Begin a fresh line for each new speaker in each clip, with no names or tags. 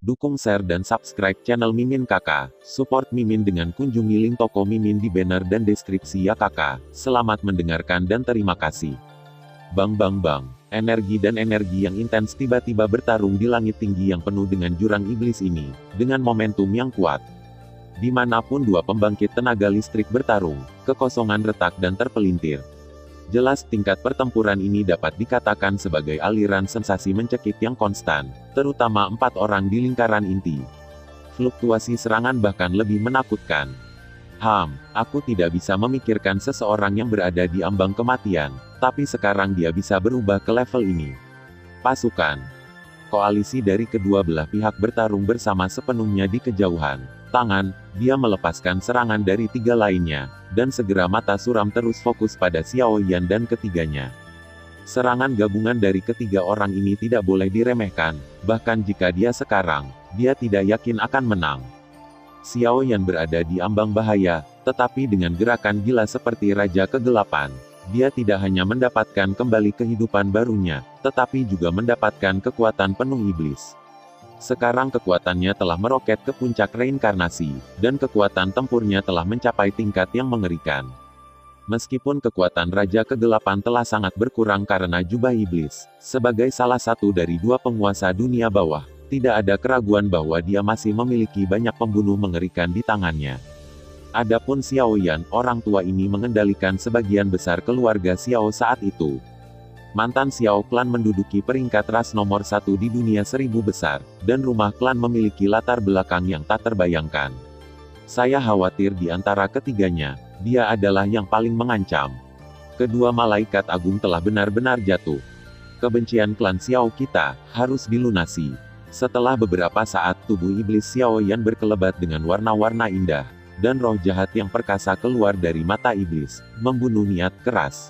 Dukung share dan subscribe channel Mimin Kakak. Support Mimin dengan kunjungi link toko Mimin di banner dan deskripsi ya Kakak. Selamat mendengarkan dan terima kasih. Bang bang bang. Energi dan energi yang intens tiba-tiba bertarung di langit tinggi yang penuh dengan jurang iblis ini, dengan momentum yang kuat. Dimanapun dua pembangkit tenaga listrik bertarung, kekosongan retak dan terpelintir. Jelas tingkat pertempuran ini dapat dikatakan sebagai aliran sensasi mencekik yang konstan, terutama 4 orang di lingkaran inti. Fluktuasi serangan bahkan lebih menakutkan. Aku tidak bisa memikirkan seseorang yang berada di ambang kematian, tapi sekarang dia bisa berubah ke level ini. Pasukan koalisi dari kedua belah pihak bertarung bersama sepenuhnya di kejauhan. Dia melepaskan serangan dari 3 lainnya, dan segera mata suram terus fokus pada Xiao Yan dan ketiganya. Serangan gabungan dari ketiga orang ini tidak boleh diremehkan, bahkan jika dia tidak yakin akan menang. Xiao Yan berada di ambang bahaya, tetapi dengan gerakan gila seperti Raja Kegelapan, dia tidak hanya mendapatkan kembali kehidupan barunya, tetapi juga mendapatkan kekuatan penuh iblis. Sekarang kekuatannya telah meroket ke puncak reinkarnasi, dan kekuatan tempurnya telah mencapai tingkat yang mengerikan. Meskipun kekuatan Raja Kegelapan telah sangat berkurang karena jubah iblis, sebagai salah satu dari 2 penguasa dunia bawah, tidak ada keraguan bahwa dia masih memiliki banyak pembunuh mengerikan di tangannya. Adapun Xiao Yan, orang tua ini mengendalikan sebagian besar keluarga Xiao saat itu. Mantan Xiao klan menduduki peringkat ras nomor 1 di dunia 1000 besar, dan rumah klan memiliki latar belakang yang tak terbayangkan. Saya khawatir di antara ketiganya, dia adalah yang paling mengancam. Kedua malaikat agung telah benar-benar jatuh. Kebencian klan Xiao kita harus dilunasi. Setelah beberapa saat, tubuh iblis Xiao Yan berkelebat dengan warna-warna indah, dan roh jahat yang perkasa keluar dari mata iblis, membunuh niat keras.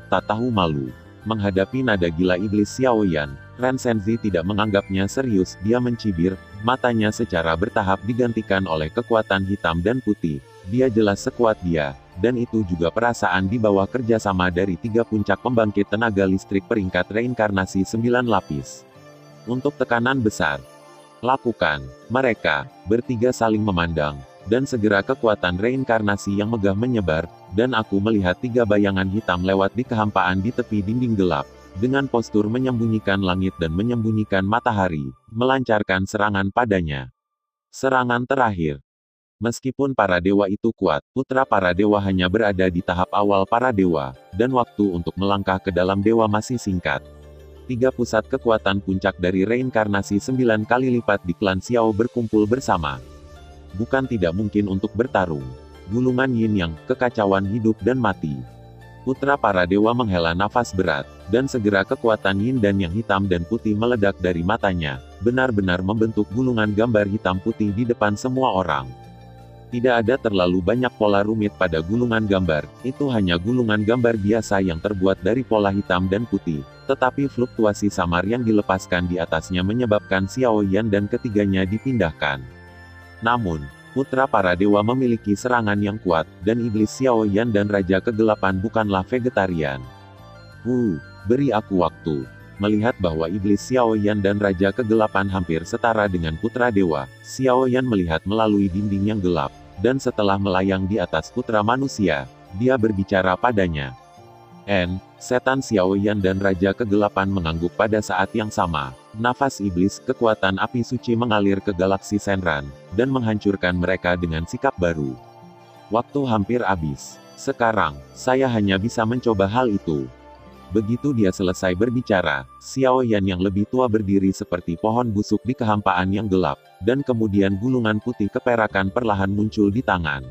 Tak tahu malu. Menghadapi nada gila iblis Xiao Yan, Ren Zhenzi tidak menganggapnya serius, dia mencibir, matanya secara bertahap digantikan oleh kekuatan hitam dan putih. Dia jelas sekuat dia, dan itu juga perasaan di bawah kerjasama dari 3 puncak pembangkit tenaga listrik peringkat reinkarnasi 9 lapis. Untuk tekanan besar, lakukan. Mereka bertiga saling memandang, dan segera kekuatan reinkarnasi yang megah menyebar, dan aku melihat 3 bayangan hitam lewat di kehampaan di tepi dinding gelap, dengan postur menyembunyikan langit dan menyembunyikan matahari, melancarkan serangan padanya. Serangan terakhir. Meskipun para dewa itu kuat, putra para dewa hanya berada di tahap awal para dewa, dan waktu untuk melangkah ke dalam dewa masih singkat. 3 pusat kekuatan puncak dari reinkarnasi 9 kali lipat di klan Xiao berkumpul bersama. Bukan tidak mungkin untuk bertarung. Gulungan yin yang, kekacauan hidup dan mati. Putra para dewa menghela nafas berat, dan segera kekuatan yin dan yang hitam dan putih meledak dari matanya, benar-benar membentuk gulungan gambar hitam putih di depan semua orang. Tidak ada terlalu banyak pola rumit pada gulungan gambar, itu hanya gulungan gambar biasa yang terbuat dari pola hitam dan putih, tetapi fluktuasi samar yang dilepaskan di atasnya menyebabkan Xiao Yan dan ketiganya dipindahkan. Namun, putra para dewa memiliki serangan yang kuat, dan iblis Xiao Yan dan Raja Kegelapan bukanlah vegetarian. Beri aku waktu. Melihat bahwa iblis Xiao Yan dan Raja Kegelapan hampir setara dengan putra dewa, Xiao Yan melihat melalui dinding yang gelap, dan setelah melayang di atas putra manusia, dia berbicara padanya. Setan Xiao Yan dan Raja Kegelapan mengangguk pada saat yang sama. Nafas iblis, kekuatan api suci mengalir ke galaksi Shenran, dan menghancurkan mereka dengan sikap baru. Waktu hampir habis. Sekarang, saya hanya bisa mencoba hal itu. Begitu dia selesai berbicara, Xiao Yan yang lebih tua berdiri seperti pohon busuk di kehampaan yang gelap, dan kemudian gulungan putih keperakan perlahan muncul di tangan.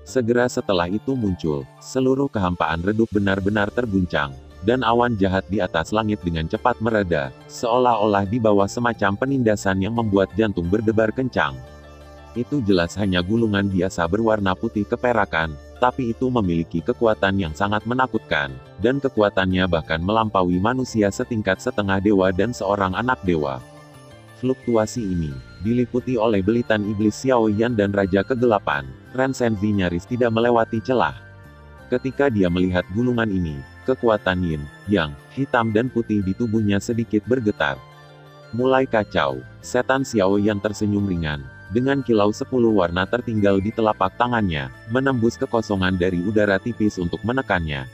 Segera setelah itu muncul, seluruh kehampaan redup benar-benar terguncang, dan awan jahat di atas langit dengan cepat mereda, seolah-olah di bawah semacam penindasan yang membuat jantung berdebar kencang. Itu jelas hanya gulungan biasa berwarna putih keperakan, tapi itu memiliki kekuatan yang sangat menakutkan, dan kekuatannya bahkan melampaui manusia setingkat setengah dewa dan seorang anak dewa. Fluktuasi ini diliputi oleh belitan iblis Xiao Yan dan Raja Kegelapan. Ren Zhenzi nyaris tidak melewati celah. Ketika dia melihat gulungan ini, kekuatan yin, yang, hitam dan putih di tubuhnya sedikit bergetar. Mulai kacau, setan Xiao Yan tersenyum ringan. Dengan kilau 10 warna tertinggal di telapak tangannya, menembus kekosongan dari udara tipis untuk menekannya.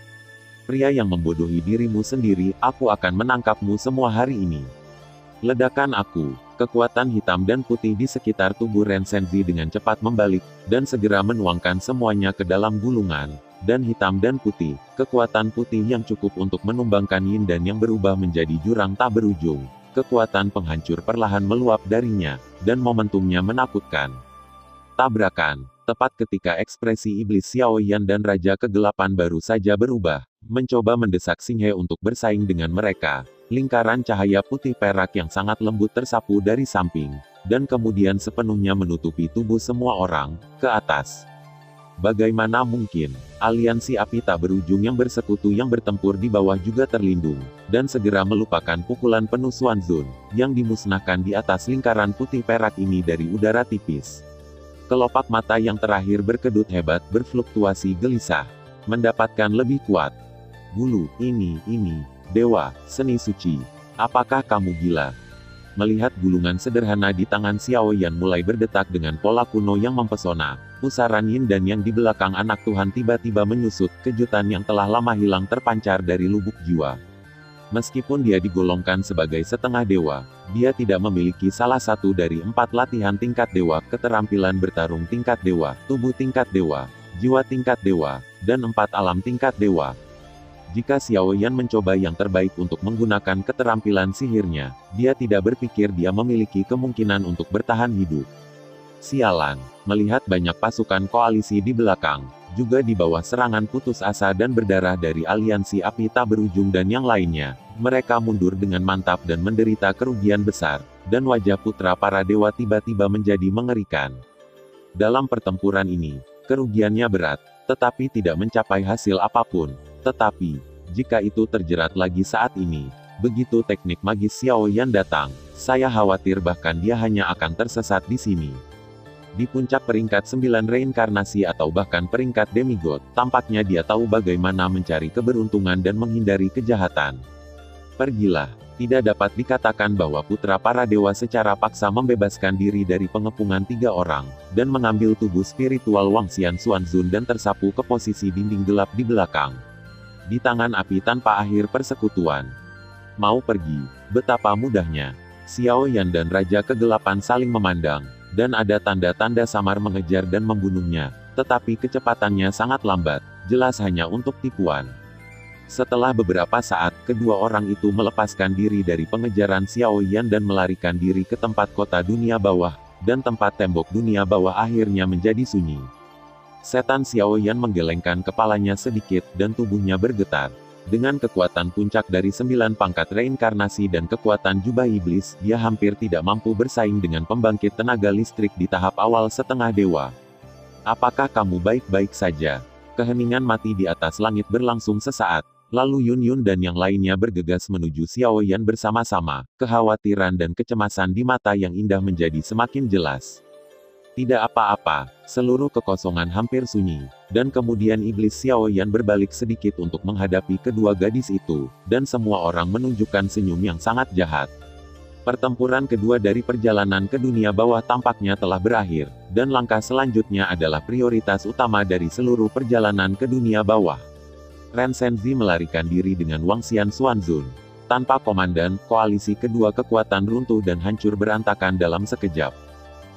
Pria yang membodohi dirimu sendiri, aku akan menangkapmu semua hari ini. Ledakan aku, kekuatan hitam dan putih di sekitar tubuh Ren Senzi dengan cepat membalik, dan segera menuangkan semuanya ke dalam gulungan. Dan hitam dan putih, kekuatan putih yang cukup untuk menumbangkan Yin dan yang berubah menjadi jurang tak berujung. Kekuatan penghancur perlahan meluap darinya, dan momentumnya menakutkan. Tabrakan, tepat ketika ekspresi iblis Xiao Yan dan Raja Kegelapan baru saja berubah, mencoba mendesak Xing He untuk bersaing dengan mereka. Lingkaran cahaya putih perak yang sangat lembut tersapu dari samping, dan kemudian sepenuhnya menutupi tubuh semua orang, ke atas. Bagaimana mungkin, aliansi api tak berujung yang bersekutu yang bertempur di bawah juga terlindung, dan segera melupakan pukulan penuh Xuanzun, yang dimusnahkan di atas lingkaran putih perak ini dari udara tipis. Kelopak mata yang terakhir berkedut hebat berfluktuasi gelisah, mendapatkan lebih kuat. Bulu, ini, Dewa, seni suci. Apakah kamu gila? Melihat gulungan sederhana di tangan Xiao Yan mulai berdetak dengan pola kuno yang mempesona, pusaran Yin dan Yang di belakang anak Tuhan tiba-tiba menyusut, kejutan yang telah lama hilang terpancar dari lubuk jiwa. Meskipun dia digolongkan sebagai setengah dewa, dia tidak memiliki salah satu dari 4 latihan tingkat dewa, keterampilan bertarung tingkat dewa, tubuh tingkat dewa, jiwa tingkat dewa, dan 4 alam tingkat dewa. Jika Xiao Yan mencoba yang terbaik untuk menggunakan keterampilan sihirnya, dia tidak berpikir dia memiliki kemungkinan untuk bertahan hidup. Sialan, melihat banyak pasukan koalisi di belakang, juga di bawah serangan putus asa dan berdarah dari aliansi api tak berujung dan yang lainnya, mereka mundur dengan mantap dan menderita kerugian besar, dan wajah putra para dewa tiba-tiba menjadi mengerikan. Dalam pertempuran ini, kerugiannya berat, tetapi tidak mencapai hasil apapun. Tetapi, jika itu terjerat lagi saat ini, begitu teknik magis Xiao Yan datang, saya khawatir bahkan dia hanya akan tersesat di sini. Di puncak peringkat 9 reinkarnasi atau bahkan peringkat demigod, tampaknya dia tahu bagaimana mencari keberuntungan dan menghindari kejahatan. Pergilah, tidak dapat dikatakan bahwa putra para dewa secara paksa membebaskan diri dari pengepungan 3 orang, dan mengambil tubuh spiritual Wangxian Xuanzun dan tersapu ke posisi dinding gelap di belakang. Di tangan api tanpa akhir persekutuan. Mau pergi, betapa mudahnya. Xiao Yan dan Raja Kegelapan saling memandang, dan ada tanda-tanda samar mengejar dan membunuhnya, tetapi kecepatannya sangat lambat, jelas hanya untuk tipuan. Setelah beberapa saat, kedua orang itu melepaskan diri dari pengejaran Xiao Yan dan melarikan diri ke tempat kota dunia bawah, dan tempat tembok dunia bawah akhirnya menjadi sunyi. Setan Xiao Yan menggelengkan kepalanya sedikit, dan tubuhnya bergetar. Dengan kekuatan puncak dari 9 pangkat reinkarnasi dan kekuatan jubah iblis, dia hampir tidak mampu bersaing dengan pembangkit tenaga listrik di tahap awal setengah dewa. Apakah kamu baik-baik saja? Keheningan mati di atas langit berlangsung sesaat, lalu Yun Yun dan yang lainnya bergegas menuju Xiao Yan bersama-sama, kekhawatiran dan kecemasan di mata yang indah menjadi semakin jelas. Tidak apa-apa, seluruh kekosongan hampir sunyi, dan kemudian iblis Xiao Yan berbalik sedikit untuk menghadapi kedua gadis itu, dan semua orang menunjukkan senyum yang sangat jahat. Pertempuran kedua dari perjalanan ke dunia bawah tampaknya telah berakhir, dan langkah selanjutnya adalah prioritas utama dari seluruh perjalanan ke dunia bawah. Ren Senzi melarikan diri dengan Wangxian Xuanzun. Tanpa komandan, koalisi kedua kekuatan runtuh dan hancur berantakan dalam sekejap.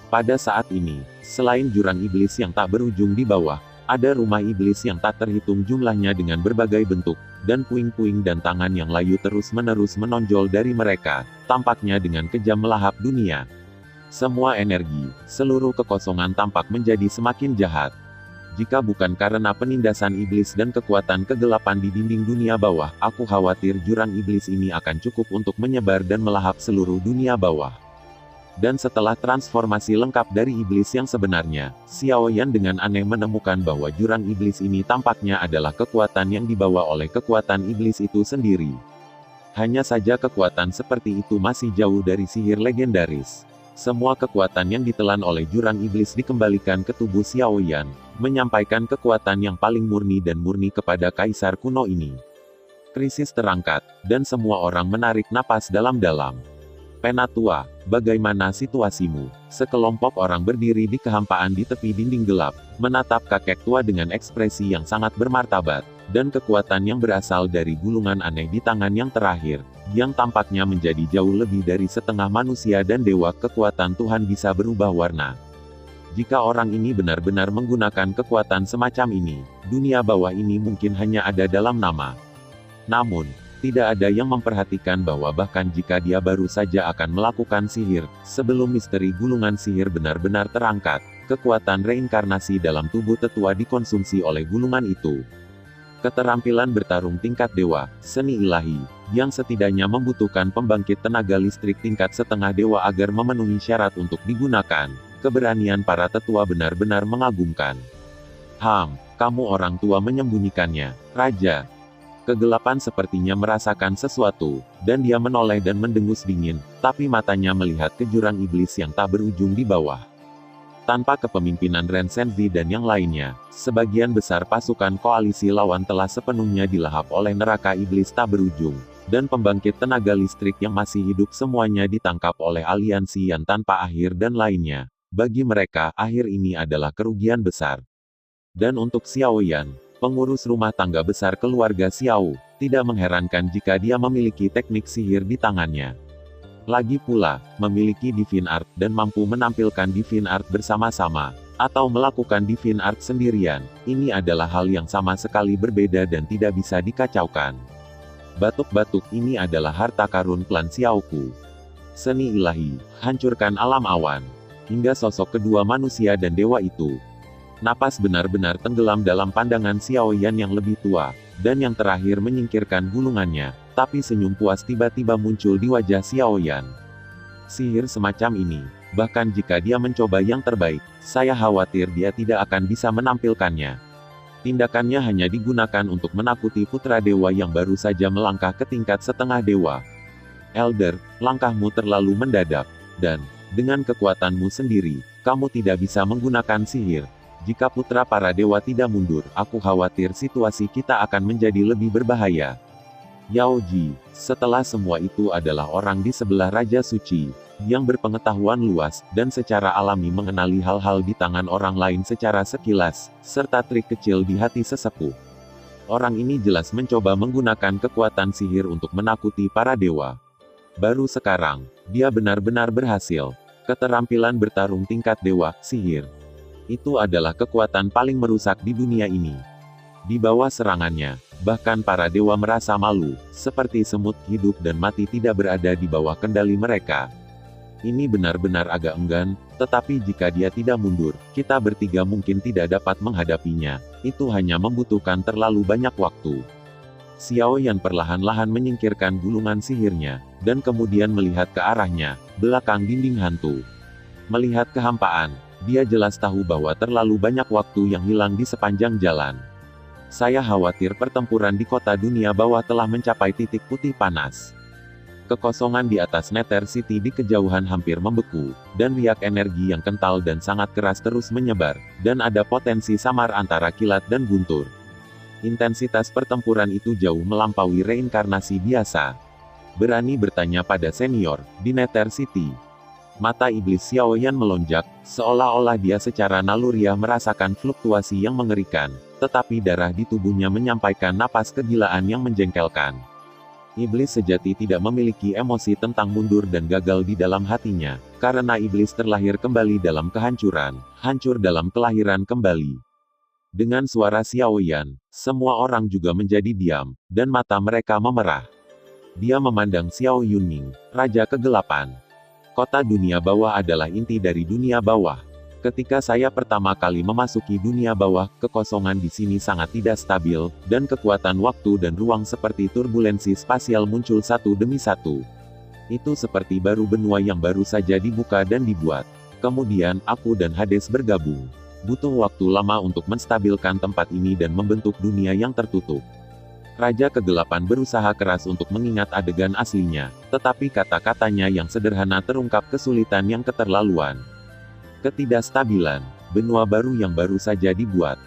Pada saat ini, selain jurang iblis yang tak berujung di bawah, ada rumah iblis yang tak terhitung jumlahnya dengan berbagai bentuk, dan puing-puing dan tangan yang layu terus-menerus menonjol dari mereka, tampaknya dengan kejam melahap dunia. Semua energi, seluruh kekosongan tampak menjadi semakin jahat. Jika bukan karena penindasan iblis dan kekuatan kegelapan di dinding dunia bawah, aku khawatir jurang iblis ini akan cukup untuk menyebar dan melahap seluruh dunia bawah. Dan setelah transformasi lengkap dari iblis yang sebenarnya, Xiao Yan dengan aneh menemukan bahwa jurang iblis ini tampaknya adalah kekuatan yang dibawa oleh kekuatan iblis itu sendiri. Hanya saja kekuatan seperti itu masih jauh dari sihir legendaris. Semua kekuatan yang ditelan oleh jurang iblis dikembalikan ke tubuh Xiao Yan, menyampaikan kekuatan yang paling murni dan murni kepada kaisar kuno ini. Krisis terangkat, dan semua orang menarik napas dalam-dalam. Penatua, bagaimana situasimu? Sekelompok orang berdiri di kehampaan di tepi dinding gelap, menatap kakek tua dengan ekspresi yang sangat bermartabat, dan kekuatan yang berasal dari gulungan aneh di tangan yang terakhir, yang tampaknya menjadi jauh lebih dari setengah manusia dan dewa. Kekuatan Tuhan bisa berubah warna. Jika orang ini benar-benar menggunakan kekuatan semacam ini, dunia bawah ini mungkin hanya ada dalam nama. Namun, tidak ada yang memperhatikan bahwa bahkan jika dia baru saja akan melakukan sihir, sebelum misteri gulungan sihir benar-benar terangkat, kekuatan reinkarnasi dalam tubuh tetua dikonsumsi oleh gulungan itu. Keterampilan bertarung tingkat dewa, seni ilahi, yang setidaknya membutuhkan pembangkit tenaga listrik tingkat setengah dewa agar memenuhi syarat untuk digunakan. Keberanian para tetua benar-benar mengagumkan. Kamu orang tua menyembunyikannya, Raja. Kegelapan sepertinya merasakan sesuatu, dan dia menoleh dan mendengus dingin, tapi matanya melihat ke jurang iblis yang tak berujung di bawah. Tanpa kepemimpinan Ren Senzi dan yang lainnya, sebagian besar pasukan koalisi lawan telah sepenuhnya dilahap oleh neraka iblis tak berujung, dan pembangkit tenaga listrik yang masih hidup semuanya ditangkap oleh aliansi yang tanpa akhir dan lainnya. Bagi mereka, akhir ini adalah kerugian besar. Dan untuk Xiao Yan, pengurus rumah tangga besar keluarga Xiao, tidak mengherankan jika dia memiliki teknik sihir di tangannya. Lagi pula, memiliki Divine Art dan mampu menampilkan Divine Art bersama-sama, atau melakukan Divine Art sendirian. Ini adalah hal yang sama sekali berbeda dan tidak bisa dikacaukan. Batuk-batuk ini adalah harta karun klan Xiaoku. Seni ilahi, hancurkan alam awan. Hingga sosok kedua manusia dan dewa itu. Napas benar-benar tenggelam dalam pandangan Xiao Yan yang lebih tua, dan yang terakhir menyingkirkan gulungannya, tapi senyum puas tiba-tiba muncul di wajah Xiao Yan. Sihir semacam ini, bahkan jika dia mencoba yang terbaik, saya khawatir dia tidak akan bisa menampilkannya. Tindakannya hanya digunakan untuk menakuti putra dewa yang baru saja melangkah ke tingkat setengah dewa. Elder, langkahmu terlalu mendadak, dan dengan kekuatanmu sendiri, kamu tidak bisa menggunakan sihir. Jika putra para dewa tidak mundur, aku khawatir situasi kita akan menjadi lebih berbahaya. Yao Ji, setelah semua itu adalah orang di sebelah Raja Suci, yang berpengetahuan luas, dan secara alami mengenali hal-hal di tangan orang lain secara sekilas, serta trik kecil di hati sesepuh. Orang ini jelas mencoba menggunakan kekuatan sihir untuk menakuti para dewa. Baru sekarang, dia benar-benar berhasil. Keterampilan bertarung tingkat dewa, sihir. Itu adalah kekuatan paling merusak di dunia ini. Di bawah serangannya, bahkan para dewa merasa malu, seperti semut hidup dan mati tidak berada di bawah kendali mereka. Ini benar-benar agak enggan, tetapi jika dia tidak mundur, kita bertiga mungkin tidak dapat menghadapinya. Itu hanya membutuhkan terlalu banyak waktu. Xiao Yan perlahan-lahan menyingkirkan gulungan sihirnya, dan kemudian melihat ke arahnya, belakang dinding hantu. Melihat kehampaan, dia jelas tahu bahwa terlalu banyak waktu yang hilang di sepanjang jalan. Saya khawatir pertempuran di kota dunia bawah telah mencapai titik putih panas. Kekosongan di atas Nether City di kejauhan hampir membeku, dan riak energi yang kental dan sangat keras terus menyebar, dan ada potensi samar antara kilat dan guntur. Intensitas pertempuran itu jauh melampaui reinkarnasi biasa. Berani bertanya pada senior, di Nether City. Mata iblis Xiao Yan melonjak, seolah-olah dia secara naluriah merasakan fluktuasi yang mengerikan, tetapi darah di tubuhnya menyampaikan napas kegilaan yang menjengkelkan. Iblis sejati tidak memiliki emosi tentang mundur dan gagal di dalam hatinya, karena iblis terlahir kembali dalam kehancuran, hancur dalam kelahiran kembali. Dengan suara Xiao Yan, semua orang juga menjadi diam, dan mata mereka memerah. Dia memandang Xiao Yunning, Raja Kegelapan. Kota dunia bawah adalah inti dari dunia bawah. Ketika saya pertama kali memasuki dunia bawah, kekosongan di sini sangat tidak stabil, dan kekuatan waktu dan ruang seperti turbulensi spasial muncul satu demi satu. Itu seperti baru benua yang baru saja dibuka dan dibuat. Kemudian, aku dan Hades bergabung. Butuh waktu lama untuk menstabilkan tempat ini dan membentuk dunia yang tertutup. Raja Kegelapan berusaha keras untuk mengingat adegan aslinya, tetapi kata-katanya yang sederhana terungkap kesulitan yang keterlaluan. Ketidakstabilan, benua baru yang baru saja dibuat.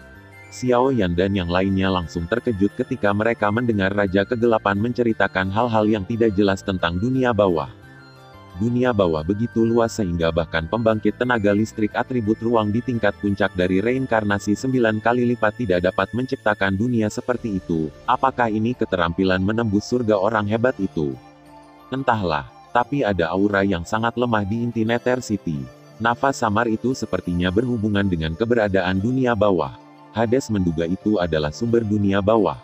Xiao Yan dan yang lainnya langsung terkejut ketika mereka mendengar Raja Kegelapan menceritakan hal-hal yang tidak jelas tentang dunia bawah. Dunia bawah begitu luas sehingga bahkan pembangkit tenaga listrik atribut ruang di tingkat puncak dari reinkarnasi 9 kali lipat tidak dapat menciptakan dunia seperti itu. Apakah ini keterampilan menembus surga orang hebat itu? Entahlah, tapi ada aura yang sangat lemah di inti Nether City. Nafas samar itu sepertinya berhubungan dengan keberadaan dunia bawah. Hades menduga itu adalah sumber dunia bawah.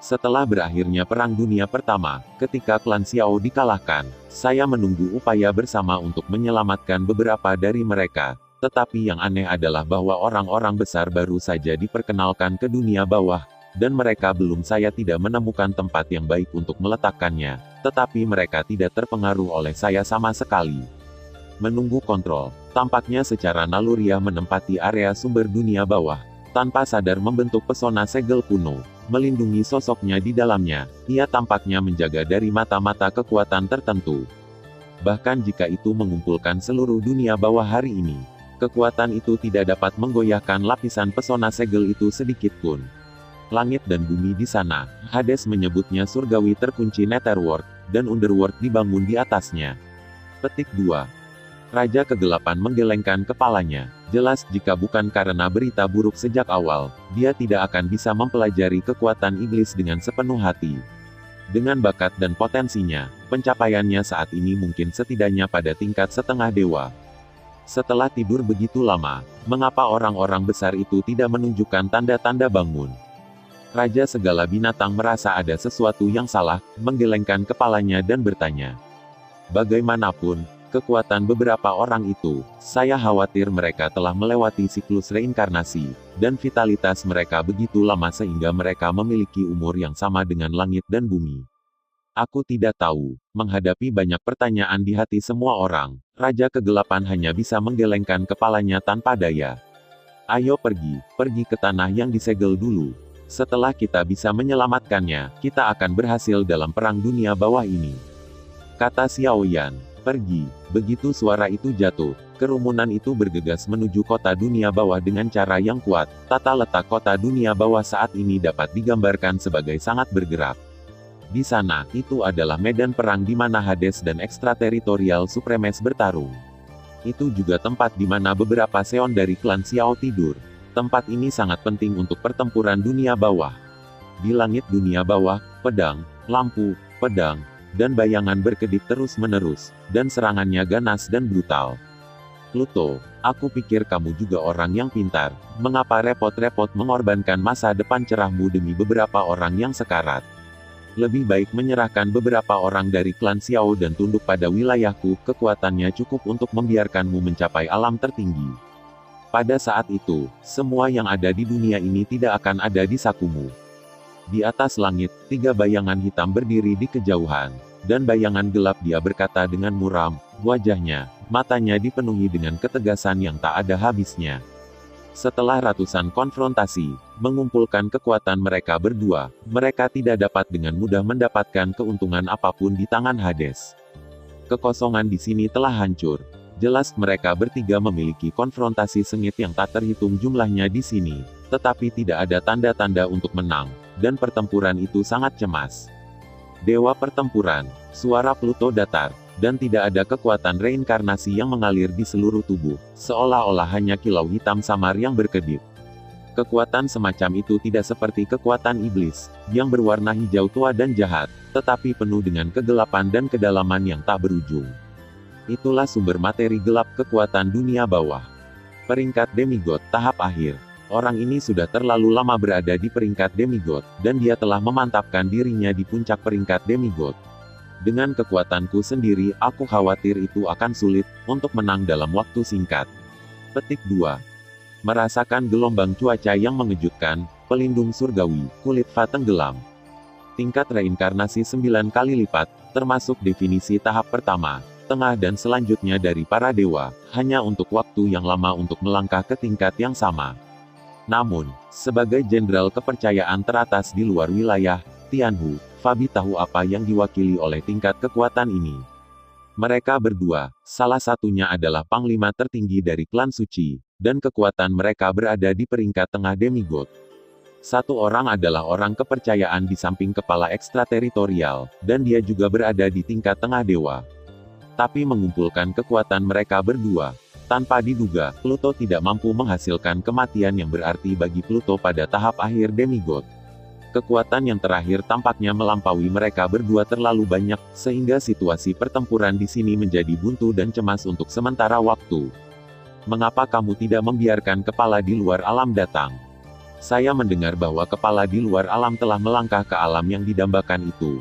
Setelah berakhirnya Perang Dunia Pertama, ketika klan Xiao dikalahkan, saya menunggu upaya bersama untuk menyelamatkan beberapa dari mereka. Tetapi yang aneh adalah bahwa orang-orang besar baru saja diperkenalkan ke dunia bawah, dan mereka belum saya tidak menemukan tempat yang baik untuk meletakkannya, tetapi mereka tidak terpengaruh oleh saya sama sekali. Menunggu kontrol, tampaknya secara naluriah menempati area sumber dunia bawah, tanpa sadar membentuk pesona segel kuno. Melindungi sosoknya di dalamnya, ia tampaknya menjaga dari mata-mata kekuatan tertentu. Bahkan jika itu mengumpulkan seluruh dunia bawah hari ini, kekuatan itu tidak dapat menggoyahkan lapisan pesona segel itu sedikit pun. Langit dan bumi di sana, Hades menyebutnya surgawi terkunci Netherworld, dan Underworld dibangun di atasnya. Petik 2. Raja Kegelapan menggelengkan kepalanya. Jelas jika bukan karena berita buruk sejak awal, dia tidak akan bisa mempelajari kekuatan iblis dengan sepenuh hati. Dengan bakat dan potensinya, pencapaiannya saat ini mungkin setidaknya pada tingkat setengah dewa. Setelah tidur begitu lama, mengapa orang-orang besar itu tidak menunjukkan tanda-tanda bangun? Raja segala binatang merasa ada sesuatu yang salah, menggelengkan kepalanya dan bertanya. Bagaimanapun, kekuatan beberapa orang itu, saya khawatir mereka telah melewati siklus reinkarnasi, dan vitalitas mereka begitu lama sehingga mereka memiliki umur yang sama dengan langit dan bumi. Aku tidak tahu, menghadapi banyak pertanyaan di hati semua orang, Raja Kegelapan hanya bisa menggelengkan kepalanya tanpa daya. Ayo pergi ke tanah yang disegel dulu. Setelah kita bisa menyelamatkannya, kita akan berhasil dalam perang dunia bawah ini. Kata Xiao Yan. Pergi. Begitu suara itu jatuh, kerumunan itu bergegas menuju kota dunia bawah dengan cara yang kuat. Tata letak kota dunia bawah saat ini dapat digambarkan sebagai sangat bergerak. Di sana, itu adalah medan perang di mana Hades dan ekstrateritorial Supremes bertarung. Itu juga tempat di mana beberapa Seon dari klan Xiao tidur. Tempat ini sangat penting untuk pertempuran dunia bawah. Di langit dunia bawah, pedang, lampu, pedang, dan bayangan berkedip terus-menerus, dan serangannya ganas dan brutal. Pluto, aku pikir kamu juga orang yang pintar, mengapa repot-repot mengorbankan masa depan cerahmu demi beberapa orang yang sekarat? Lebih baik menyerahkan beberapa orang dari klan Xiao dan tunduk pada wilayahku, kekuatannya cukup untuk membiarkanmu mencapai alam tertinggi. Pada saat itu, semua yang ada di dunia ini tidak akan ada di sakumu. Di atas langit, 3 bayangan hitam berdiri di kejauhan, dan bayangan gelap dia berkata dengan muram, wajahnya, matanya dipenuhi dengan ketegasan yang tak ada habisnya. Setelah ratusan konfrontasi, mengumpulkan kekuatan mereka berdua, mereka tidak dapat dengan mudah mendapatkan keuntungan apapun di tangan Hades. Kekosongan di sini telah hancur. Jelas mereka bertiga memiliki konfrontasi sengit yang tak terhitung jumlahnya di sini, tetapi tidak ada tanda-tanda untuk menang, dan pertempuran itu sangat cemas. Dewa pertempuran, suara Pluto datar, dan tidak ada kekuatan reinkarnasi yang mengalir di seluruh tubuh, seolah-olah hanya kilau hitam samar yang berkedip. Kekuatan semacam itu tidak seperti kekuatan iblis, yang berwarna hijau tua dan jahat, tetapi penuh dengan kegelapan dan kedalaman yang tak berujung. Itulah sumber materi gelap kekuatan dunia bawah. Peringkat demigod, tahap akhir. Orang ini sudah terlalu lama berada di peringkat demigod, dan dia telah memantapkan dirinya di puncak peringkat demigod. Dengan kekuatanku sendiri, aku khawatir itu akan sulit, untuk menang dalam waktu singkat. Petik 2. Merasakan gelombang cuaca yang mengejutkan, pelindung surgawi, kulit fa tenggelam. Tingkat reinkarnasi 9 kali lipat, termasuk definisi tahap pertama, tengah dan selanjutnya dari para dewa, hanya untuk waktu yang lama untuk melangkah ke tingkat yang sama. Namun, sebagai jenderal kepercayaan teratas di luar wilayah, Tianhu, Fabi tahu apa yang diwakili oleh tingkat kekuatan ini. Mereka berdua, salah satunya adalah panglima tertinggi dari klan suci, dan kekuatan mereka berada di peringkat tengah demigod. Satu orang adalah orang kepercayaan di samping kepala ekstrateritorial, dan dia juga berada di tingkat tengah dewa. tapi mengumpulkan kekuatan mereka berdua. Tanpa diduga, Pluto tidak mampu menghasilkan kematian yang berarti bagi Pluto pada tahap akhir demigod. Kekuatan yang terakhir tampaknya melampaui mereka berdua terlalu banyak, sehingga situasi pertempuran di sini menjadi buntu dan cemas untuk sementara waktu. Mengapa kamu tidak membiarkan kepala di luar alam datang? Saya mendengar bahwa kepala di luar alam telah melangkah ke alam yang didambakan itu.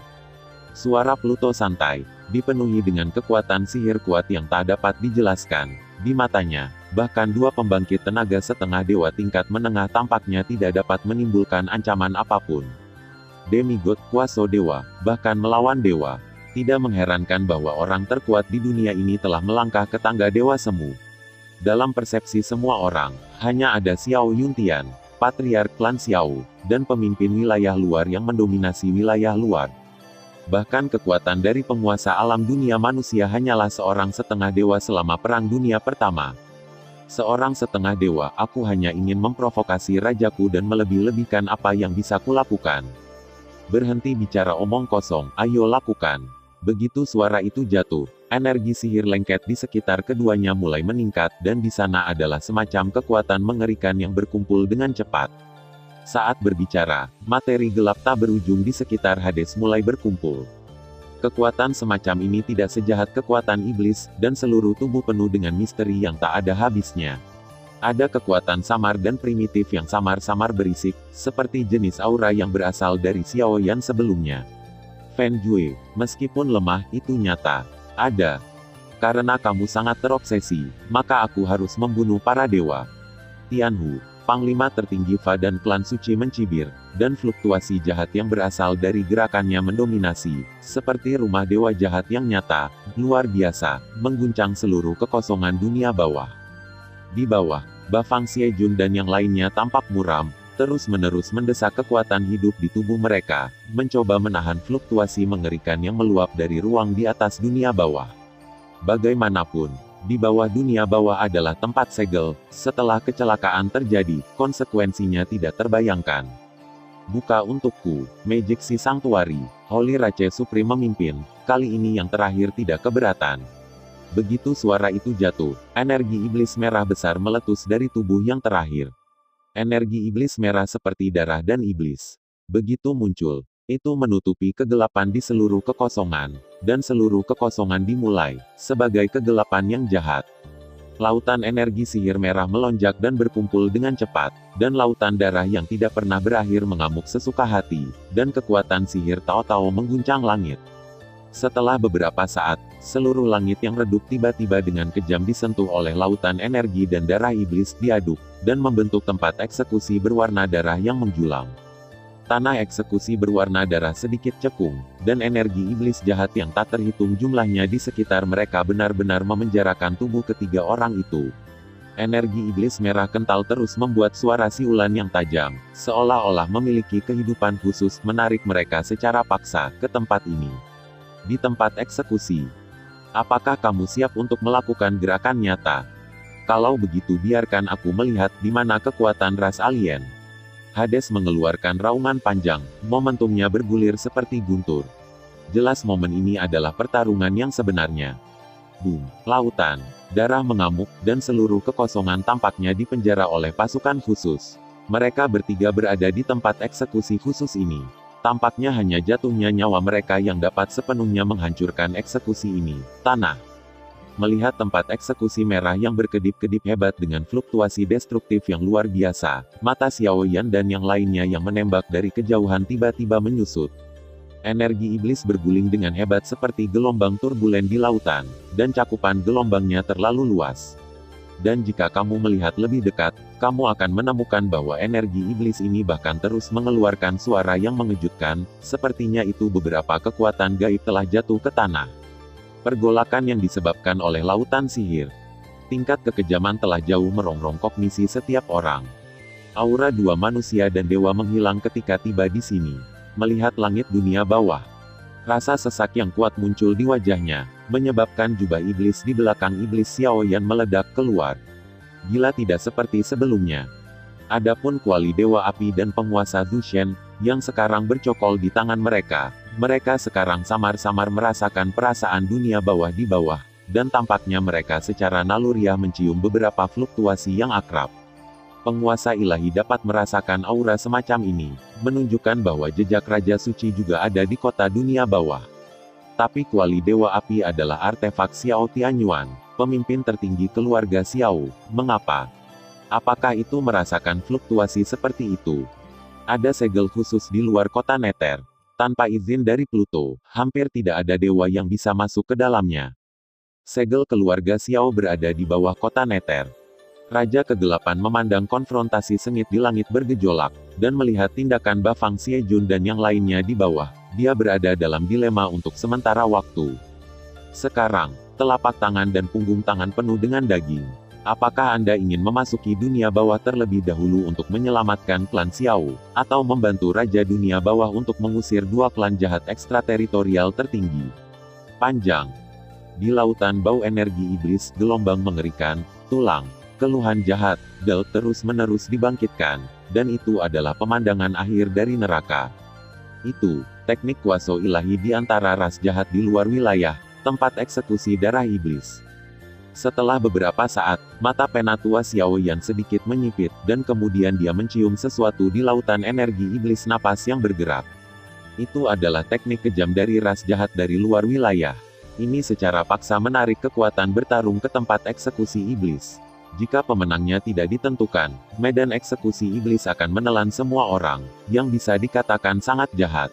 Suara Pluto santai, dipenuhi dengan kekuatan sihir kuat yang tak dapat dijelaskan. Di matanya, bahkan dua pembangkit tenaga setengah dewa tingkat menengah tampaknya tidak dapat menimbulkan ancaman apapun. Demigod, kuasa dewa, bahkan melawan dewa. Tidak mengherankan bahwa orang terkuat di dunia ini telah melangkah ke tangga dewa semu. Dalam persepsi semua orang, hanya ada Xiao Yuntian, patriark klan Xiao, dan pemimpin wilayah luar yang mendominasi wilayah luar. Bahkan kekuatan dari penguasa alam dunia manusia hanyalah seorang setengah dewa selama Perang Dunia Pertama. Seorang setengah dewa, aku hanya ingin memprovokasi rajaku dan melebih-lebihkan apa yang bisa kulakukan. Berhenti bicara omong kosong, ayo lakukan. Begitu suara itu jatuh, energi sihir lengket di sekitar keduanya mulai meningkat dan di sana adalah semacam kekuatan mengerikan yang berkumpul dengan cepat. Saat berbicara, materi gelap tak berujung di sekitar Hades mulai berkumpul. Kekuatan semacam ini tidak sejahat kekuatan iblis, dan seluruh tubuh penuh dengan misteri yang tak ada habisnya. Ada kekuatan samar dan primitif yang samar-samar berisik, seperti jenis aura yang berasal dari Xiaoyan sebelumnya. Fan Jue, meskipun lemah, itu nyata. Ada. Karena kamu sangat terobsesi, maka aku harus membunuh para dewa. Tianhu, Panglima tertinggi Fa dan klan suci mencibir, dan fluktuasi jahat yang berasal dari gerakannya mendominasi, seperti rumah dewa jahat yang nyata, luar biasa, mengguncang seluruh kekosongan dunia bawah. Di bawah, Bafang Xiejun dan yang lainnya tampak muram, terus-menerus mendesak kekuatan hidup di tubuh mereka, mencoba menahan fluktuasi mengerikan yang meluap dari ruang di atas dunia bawah. Bagaimanapun, di bawah dunia bawah adalah tempat segel, setelah kecelakaan terjadi, konsekuensinya tidak terbayangkan. Buka untukku, Magic Sea Sanctuary, Holy Rache Supreme memimpin, kali ini yang terakhir tidak keberatan. Begitu suara itu jatuh, energi iblis merah besar meletus dari tubuh yang terakhir. Energi iblis merah seperti darah dan iblis. Begitu muncul, itu menutupi kegelapan di seluruh kekosongan, dan seluruh kekosongan dimulai, sebagai kegelapan yang jahat. Lautan energi sihir merah melonjak dan berkumpul dengan cepat, dan lautan darah yang tidak pernah berakhir mengamuk sesuka hati, dan kekuatan sihir Tao-Tao mengguncang langit. Setelah beberapa saat, seluruh langit yang redup tiba-tiba dengan kejam disentuh oleh lautan energi dan darah iblis diaduk, dan membentuk tempat eksekusi berwarna darah yang menjulang. Tanah eksekusi berwarna darah sedikit cekung, dan energi iblis jahat yang tak terhitung jumlahnya di sekitar mereka benar-benar memenjarakan tubuh ketiga orang itu. Energi iblis merah kental terus membuat suara siulan yang tajam, seolah-olah memiliki kehidupan khusus menarik mereka secara paksa ke tempat ini. Di tempat eksekusi. Apakah kamu siap untuk melakukan gerakan nyata? Kalau begitu biarkan aku melihat di mana kekuatan ras alien. Hades mengeluarkan raungan panjang, momentumnya bergulir seperti guntur. Jelas momen ini adalah pertarungan yang sebenarnya. Boom, lautan, darah mengamuk, dan seluruh kekosongan tampaknya dipenjara oleh pasukan khusus. Mereka bertiga berada di tempat eksekusi khusus ini. Tampaknya hanya jatuhnya nyawa mereka yang dapat sepenuhnya menghancurkan eksekusi ini. Tanah. Melihat tempat eksekusi merah yang berkedip-kedip hebat dengan fluktuasi destruktif yang luar biasa, mata Xiaoyan dan yang lainnya yang menembak dari kejauhan tiba-tiba menyusut. Energi iblis berguling dengan hebat seperti gelombang turbulen di lautan, dan cakupan gelombangnya terlalu luas. Dan jika kamu melihat lebih dekat, kamu akan menemukan bahwa energi iblis ini bahkan terus mengeluarkan suara yang mengejutkan, sepertinya itu beberapa kekuatan gaib telah jatuh ke tanah. Pergolakan yang disebabkan oleh lautan sihir. Tingkat kekejaman telah jauh merongrong kognisi setiap orang. Aura dua manusia dan dewa menghilang ketika tiba di sini. Melihat langit dunia bawah. Rasa sesak yang kuat muncul di wajahnya, menyebabkan jubah iblis di belakang iblis Xiaoyan meledak keluar. Gila tidak seperti sebelumnya. Adapun kuali dewa api dan penguasa Zushen, yang sekarang bercokol di tangan mereka, Mereka sekarang samar-samar merasakan perasaan dunia bawah di bawah, dan tampaknya mereka secara naluriah mencium beberapa fluktuasi yang akrab. Penguasa ilahi dapat merasakan aura semacam ini, menunjukkan bahwa jejak Raja Suci juga ada di kota dunia bawah. Tapi kuali Dewa Api adalah artefak Xiao Tianyuan, pemimpin tertinggi keluarga Xiao. Mengapa? Apakah itu merasakan fluktuasi seperti itu? Ada segel khusus di luar kota Nether. Tanpa izin dari Pluto, hampir tidak ada dewa yang bisa masuk ke dalamnya. Segel keluarga Xiao berada di bawah kota Nether. Raja Kegelapan memandang konfrontasi sengit di langit bergejolak, dan melihat tindakan Bafang Xiejun dan yang lainnya di bawah. Dia berada dalam dilema untuk sementara waktu. Sekarang, telapak tangan dan punggung tangan penuh dengan daging. Apakah Anda ingin memasuki dunia bawah terlebih dahulu untuk menyelamatkan klan Xiao, atau membantu Raja Dunia Bawah untuk mengusir dua klan jahat ekstrateritorial tertinggi? Panjang. Di lautan bau energi iblis, gelombang mengerikan, tulang, keluhan jahat, Del terus-menerus dibangkitkan, dan itu adalah pemandangan akhir dari neraka. Itu, teknik kuasa ilahi di antara ras jahat di luar wilayah, tempat eksekusi darah iblis. Setelah beberapa saat, mata Penatua Xiaoyan sedikit menyipit, dan kemudian dia mencium sesuatu di lautan energi iblis napas yang bergerak. Itu adalah teknik kejam dari ras jahat dari luar wilayah. Ini secara paksa menarik kekuatan bertarung ke tempat eksekusi iblis. Jika pemenangnya tidak ditentukan, medan eksekusi iblis akan menelan semua orang, yang bisa dikatakan sangat jahat.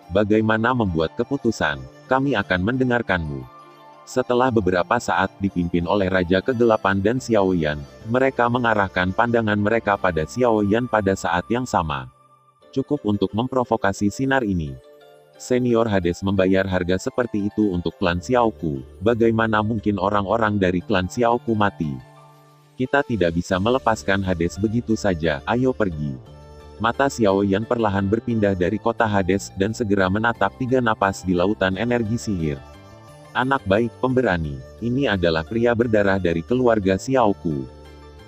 Bagaimana membuat keputusan? Kami akan mendengarkanmu. Setelah beberapa saat dipimpin oleh Raja Kegelapan dan Xiaoyan, mereka mengarahkan pandangan mereka pada Xiaoyan pada saat yang sama. Cukup untuk memprovokasi sinar ini. Senior Hades membayar harga seperti itu untuk klan Xiaoku. Bagaimana mungkin orang-orang dari klan Xiaoku mati? Kita tidak bisa melepaskan Hades begitu saja, ayo pergi. Mata Xiaoyan perlahan berpindah dari kota Hades dan segera menatap tiga napas di lautan energi sihir. Anak baik, pemberani. Ini adalah pria berdarah dari keluarga Xiaoku.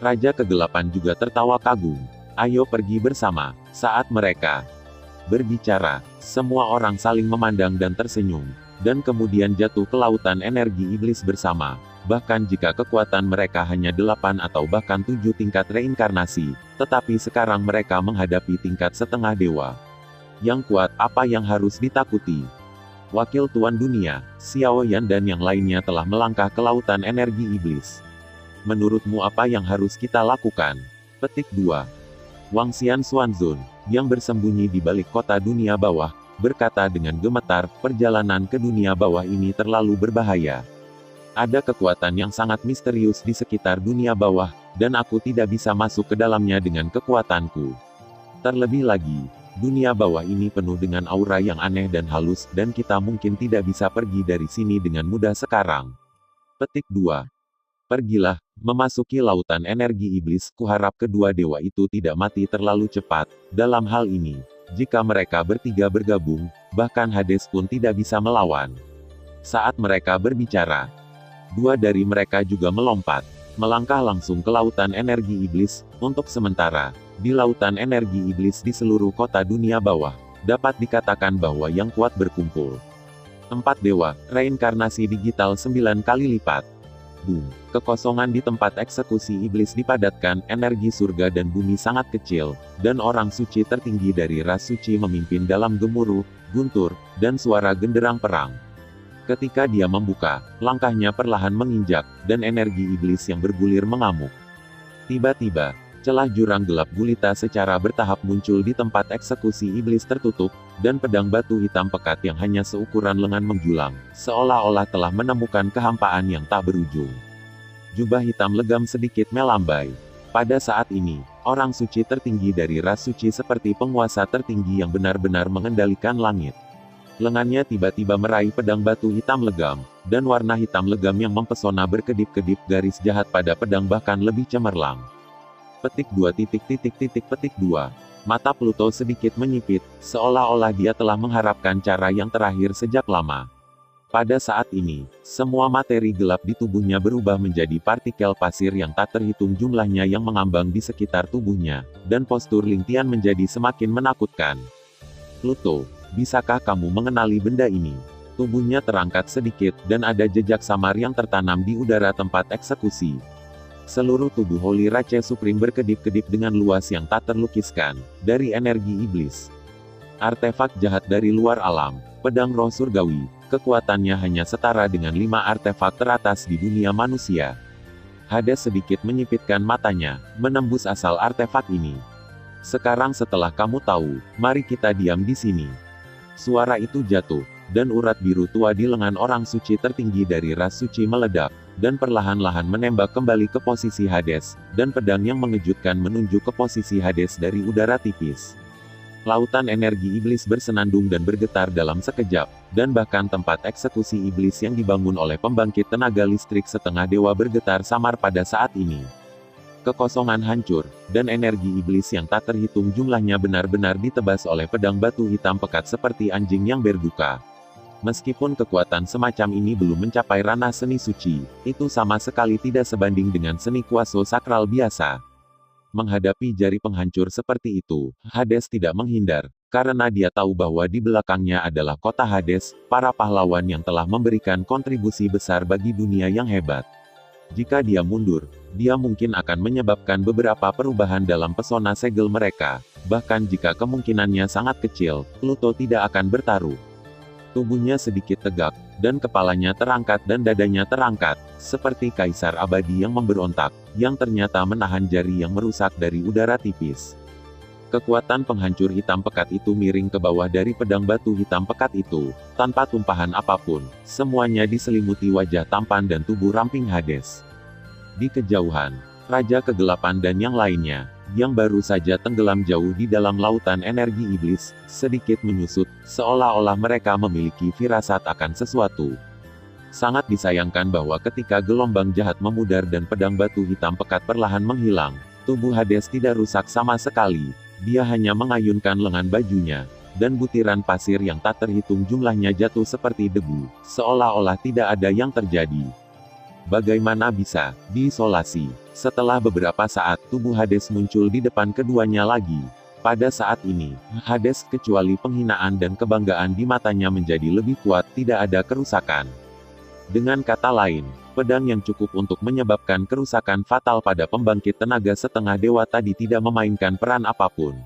Raja Kegelapan juga tertawa kagum. Ayo pergi bersama. Saat mereka berbicara, semua orang saling memandang dan tersenyum, dan kemudian jatuh ke lautan energi iblis bersama. Bahkan jika kekuatan mereka hanya 8 atau bahkan 7 tingkat reinkarnasi, tetapi sekarang mereka menghadapi tingkat setengah dewa. Yang kuat, apa yang harus ditakuti? Wakil Tuan Dunia, Xiaoyan dan yang lainnya telah melangkah ke lautan energi iblis. Menurutmu apa yang harus kita lakukan? Petik 2. Wang Xian Xuanzun, yang bersembunyi di balik kota dunia bawah, berkata dengan gemetar, perjalanan ke dunia bawah ini terlalu berbahaya. Ada kekuatan yang sangat misterius di sekitar dunia bawah, dan aku tidak bisa masuk ke dalamnya dengan kekuatanku. Terlebih lagi, dunia bawah ini penuh dengan aura yang aneh dan halus, dan kita mungkin tidak bisa pergi dari sini dengan mudah sekarang. Petik 2. Pergilah, memasuki lautan energi iblis, kuharap kedua dewa itu tidak mati terlalu cepat. Dalam hal ini, jika mereka bertiga bergabung, bahkan Hades pun tidak bisa melawan. Saat mereka berbicara, dua dari mereka juga melompat, melangkah langsung ke lautan energi iblis. Untuk sementara, di lautan energi iblis di seluruh kota dunia bawah, dapat dikatakan bahwa yang kuat berkumpul. 4 dewa, reinkarnasi digital 9 kali lipat. Boom. Kekosongan di tempat eksekusi iblis dipadatkan, energi surga dan bumi sangat kecil, dan orang suci tertinggi dari ras suci memimpin dalam gemuruh, guntur, dan suara genderang perang. Ketika dia membuka, langkahnya perlahan menginjak, dan energi iblis yang bergulir mengamuk. Tiba-tiba, celah jurang gelap gulita secara bertahap muncul di tempat eksekusi iblis tertutup, dan pedang batu hitam pekat yang hanya seukuran lengan menjulang, seolah-olah telah menemukan kehampaan yang tak berujung. Jubah hitam legam sedikit melambai. Pada saat ini, orang suci tertinggi dari ras suci seperti penguasa tertinggi yang benar-benar mengendalikan langit. Lengannya tiba-tiba meraih pedang batu hitam legam, dan warna hitam legam yang mempesona berkedip-kedip garis jahat pada pedang bahkan lebih cemerlang. Petik 2. Petik 2. Mata Pluto sedikit menyipit, seolah-olah dia telah mengharapkan cara yang terakhir sejak lama. Pada saat ini, semua materi gelap di tubuhnya berubah menjadi partikel pasir yang tak terhitung jumlahnya yang mengambang di sekitar tubuhnya, dan postur Lingtian menjadi semakin menakutkan. Pluto, Bisakah kamu mengenali benda ini? Tubuhnya terangkat sedikit, dan ada jejak samar yang tertanam di udara tempat eksekusi. Seluruh tubuh Holy Rache Supreme berkedip-kedip dengan luas yang tak terlukiskan, dari energi iblis. Artefak jahat dari luar alam, pedang roh surgawi, kekuatannya hanya setara dengan 5 artefak teratas di dunia manusia. Hades sedikit menyipitkan matanya, menembus asal artefak ini. Sekarang setelah kamu tahu, mari kita diam di sini. Suara itu jatuh, dan urat biru tua di lengan orang suci tertinggi dari ras suci meledak, dan perlahan-lahan menembak kembali ke posisi Hades, dan pedang yang mengejutkan menunjuk ke posisi Hades dari udara tipis. Lautan energi iblis bersenandung dan bergetar dalam sekejap, dan bahkan tempat eksekusi iblis yang dibangun oleh pembangkit tenaga listrik setengah dewa bergetar samar pada saat ini. Kekosongan hancur, dan energi iblis yang tak terhitung jumlahnya benar-benar ditebas oleh pedang batu hitam pekat seperti anjing yang berduka. Meskipun kekuatan semacam ini belum mencapai ranah seni suci, itu sama sekali tidak sebanding dengan seni kuaso sakral biasa. Menghadapi jari penghancur seperti itu, Hades tidak menghindar, karena dia tahu bahwa di belakangnya adalah kota Hades, para pahlawan yang telah memberikan kontribusi besar bagi dunia yang hebat. Jika dia mundur, dia mungkin akan menyebabkan beberapa perubahan dalam pesona segel mereka, bahkan jika kemungkinannya sangat kecil, Pluto tidak akan bertaruh. Tubuhnya sedikit tegak, dan kepalanya terangkat dan dadanya terangkat, seperti kaisar abadi yang memberontak, yang ternyata menahan jari yang merusak dari udara tipis. Kekuatan penghancur hitam pekat itu miring ke bawah dari pedang batu hitam pekat itu, tanpa tumpahan apapun, semuanya diselimuti wajah tampan dan tubuh ramping Hades. Di kejauhan, Raja Kegelapan dan yang lainnya, yang baru saja tenggelam jauh di dalam lautan energi iblis, sedikit menyusut, seolah-olah mereka memiliki firasat akan sesuatu. Sangat disayangkan bahwa ketika gelombang jahat memudar dan pedang batu hitam pekat perlahan menghilang, tubuh Hades tidak rusak sama sekali, dia hanya mengayunkan lengan bajunya, dan butiran pasir yang tak terhitung jumlahnya jatuh seperti debu, seolah-olah tidak ada yang terjadi. Bagaimana bisa diisolasi? Setelah beberapa saat, tubuh Hades muncul di depan keduanya lagi. Pada saat ini, Hades kecuali penghinaan dan kebanggaan di matanya menjadi lebih kuat, tidak ada kerusakan. Dengan kata lain, pedang yang cukup untuk menyebabkan kerusakan fatal pada pembangkit tenaga setengah dewa tadi tidak memainkan peran apapun.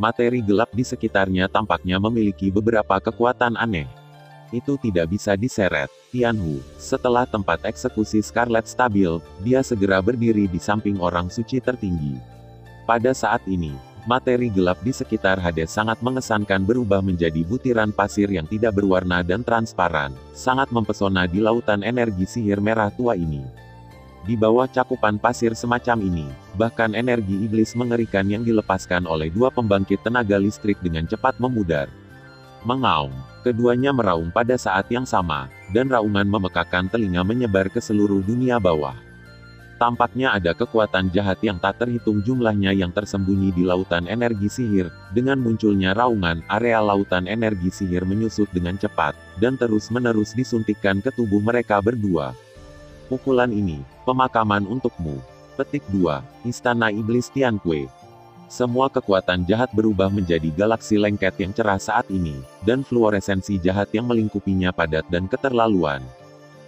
Materi gelap di sekitarnya tampaknya memiliki beberapa kekuatan aneh. Itu tidak bisa diseret. Tianhu, setelah tempat eksekusi Scarlet stabil, dia segera berdiri di samping orang suci tertinggi. Pada saat ini, materi gelap di sekitar Hades sangat mengesankan berubah menjadi butiran pasir yang tidak berwarna dan transparan, sangat mempesona di lautan energi sihir merah tua ini. Di bawah cakupan pasir semacam ini, bahkan energi iblis mengerikan yang dilepaskan oleh dua pembangkit tenaga listrik dengan cepat memudar. Mengaum, keduanya meraung pada saat yang sama, dan raungan memekakan telinga menyebar ke seluruh dunia bawah. Tampaknya ada kekuatan jahat yang tak terhitung jumlahnya yang tersembunyi di lautan energi sihir. Dengan munculnya raungan, area lautan energi sihir menyusut dengan cepat, dan terus-menerus disuntikkan ke tubuh mereka berdua. Pukulan ini, pemakaman untukmu. Petik 2, Istana Iblis Tianque. Semua kekuatan jahat berubah menjadi galaksi lengket yang cerah saat ini, dan fluoresensi jahat yang melingkupinya padat dan keterlaluan.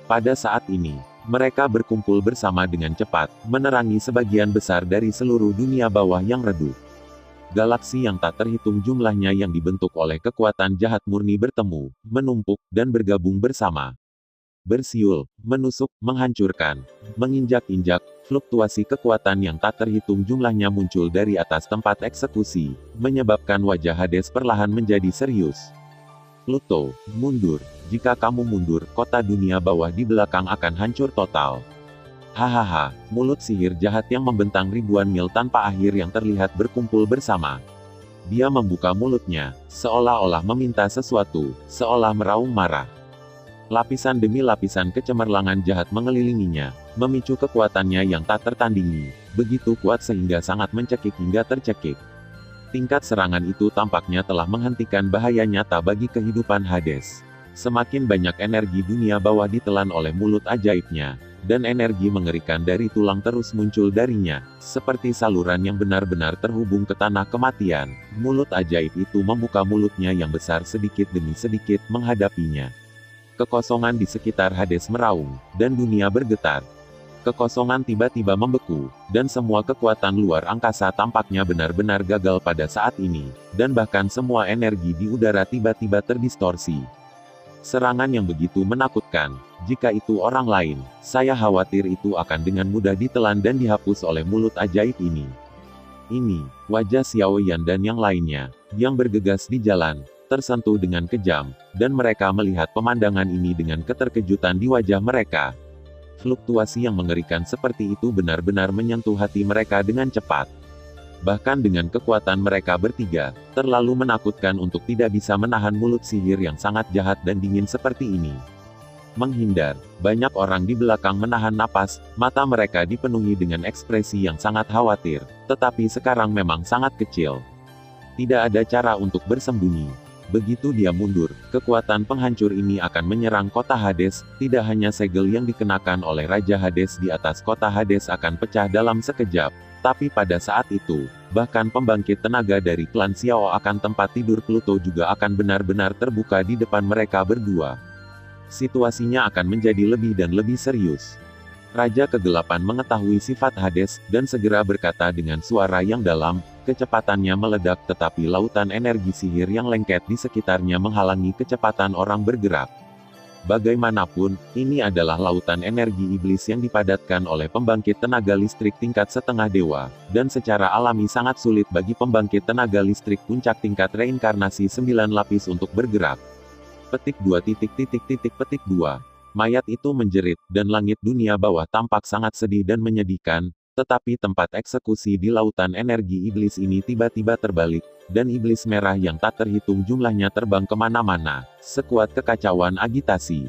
Pada saat ini, mereka berkumpul bersama dengan cepat, menerangi sebagian besar dari seluruh dunia bawah yang redup. Galaksi yang tak terhitung jumlahnya yang dibentuk oleh kekuatan jahat murni bertemu, menumpuk, dan bergabung bersama. Bersiul, menusuk, menghancurkan, menginjak-injak, fluktuasi kekuatan yang tak terhitung jumlahnya muncul dari atas tempat eksekusi, menyebabkan wajah Hades perlahan menjadi serius. Pluto, mundur. Jika kamu mundur, kota dunia bawah di belakang akan hancur total. Hahaha, mulut sihir jahat yang membentang ribuan mil tanpa akhir yang terlihat berkumpul bersama. Dia membuka mulutnya, seolah-olah meminta sesuatu, seolah meraung marah. Lapisan demi lapisan kecemerlangan jahat mengelilinginya, memicu kekuatannya yang tak tertandingi, begitu kuat sehingga sangat mencekik hingga tercekik. Tingkat serangan itu tampaknya telah menghentikan bahaya nyata bagi kehidupan Hades. Semakin banyak energi dunia bawah ditelan oleh mulut ajaibnya, dan energi mengerikan dari tulang terus muncul darinya, seperti saluran yang benar-benar terhubung ke tanah kematian. Mulut ajaib itu membuka mulutnya yang besar sedikit demi sedikit menghadapinya. Kekosongan di sekitar Hades meraung, dan dunia bergetar. Kekosongan tiba-tiba membeku, dan semua kekuatan luar angkasa tampaknya benar-benar gagal pada saat ini, dan bahkan semua energi di udara tiba-tiba terdistorsi. Serangan yang begitu menakutkan. Jika itu orang lain, saya khawatir itu akan dengan mudah ditelan dan dihapus oleh mulut ajaib ini. Ini, wajah Xiao Yan dan yang lainnya, yang bergegas di jalan, tersentuh dengan kejam, dan mereka melihat pemandangan ini dengan keterkejutan di wajah mereka. Fluktuasi yang mengerikan seperti itu benar-benar menyentuh hati mereka dengan cepat. Bahkan dengan kekuatan mereka bertiga, terlalu menakutkan untuk tidak bisa menahan mulut sihir yang sangat jahat dan dingin seperti ini. Menghindar, banyak orang di belakang menahan napas, mata mereka dipenuhi dengan ekspresi yang sangat khawatir, tetapi sekarang memang sangat kecil. Tidak ada cara untuk bersembunyi. Begitu dia mundur, kekuatan penghancur ini akan menyerang kota Hades. Tidak hanya segel yang dikenakan oleh Raja Hades di atas kota Hades akan pecah dalam sekejap, tapi pada saat itu, bahkan pembangkit tenaga dari klan Xiao akan tempat tidur Pluto juga akan benar-benar terbuka di depan mereka berdua. Situasinya akan menjadi lebih dan lebih serius. Raja Kegelapan mengetahui sifat Hades, dan segera berkata dengan suara yang dalam. Kecepatannya meledak tetapi lautan energi sihir yang lengket di sekitarnya menghalangi kecepatan orang bergerak. Bagaimanapun, ini adalah lautan energi iblis yang dipadatkan oleh pembangkit tenaga listrik tingkat setengah dewa, dan secara alami sangat sulit bagi pembangkit tenaga listrik puncak tingkat reinkarnasi 9 lapis untuk bergerak. Petik 2. Mayat itu menjerit, dan langit dunia bawah tampak sangat sedih dan menyedihkan. Tetapi tempat eksekusi di lautan energi iblis ini tiba-tiba terbalik, dan iblis merah yang tak terhitung jumlahnya terbang kemana-mana, sekuat kekacauan agitasi.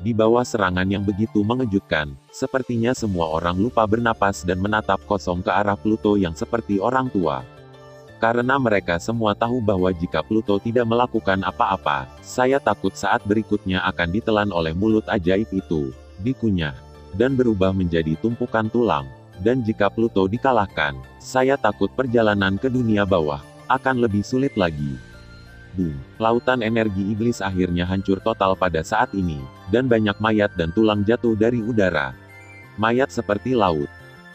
Di bawah serangan yang begitu mengejutkan, sepertinya semua orang lupa bernapas dan menatap kosong ke arah Pluto yang seperti orang tua. Karena mereka semua tahu bahwa jika Pluto tidak melakukan apa-apa, saya takut saat berikutnya akan ditelan oleh mulut ajaib itu, dikunyah, dan berubah menjadi tumpukan tulang. Dan jika Pluto dikalahkan, saya takut perjalanan ke dunia bawah akan lebih sulit lagi. Boom! Lautan energi iblis akhirnya hancur total pada saat ini, dan banyak mayat dan tulang jatuh dari udara. Mayat seperti laut.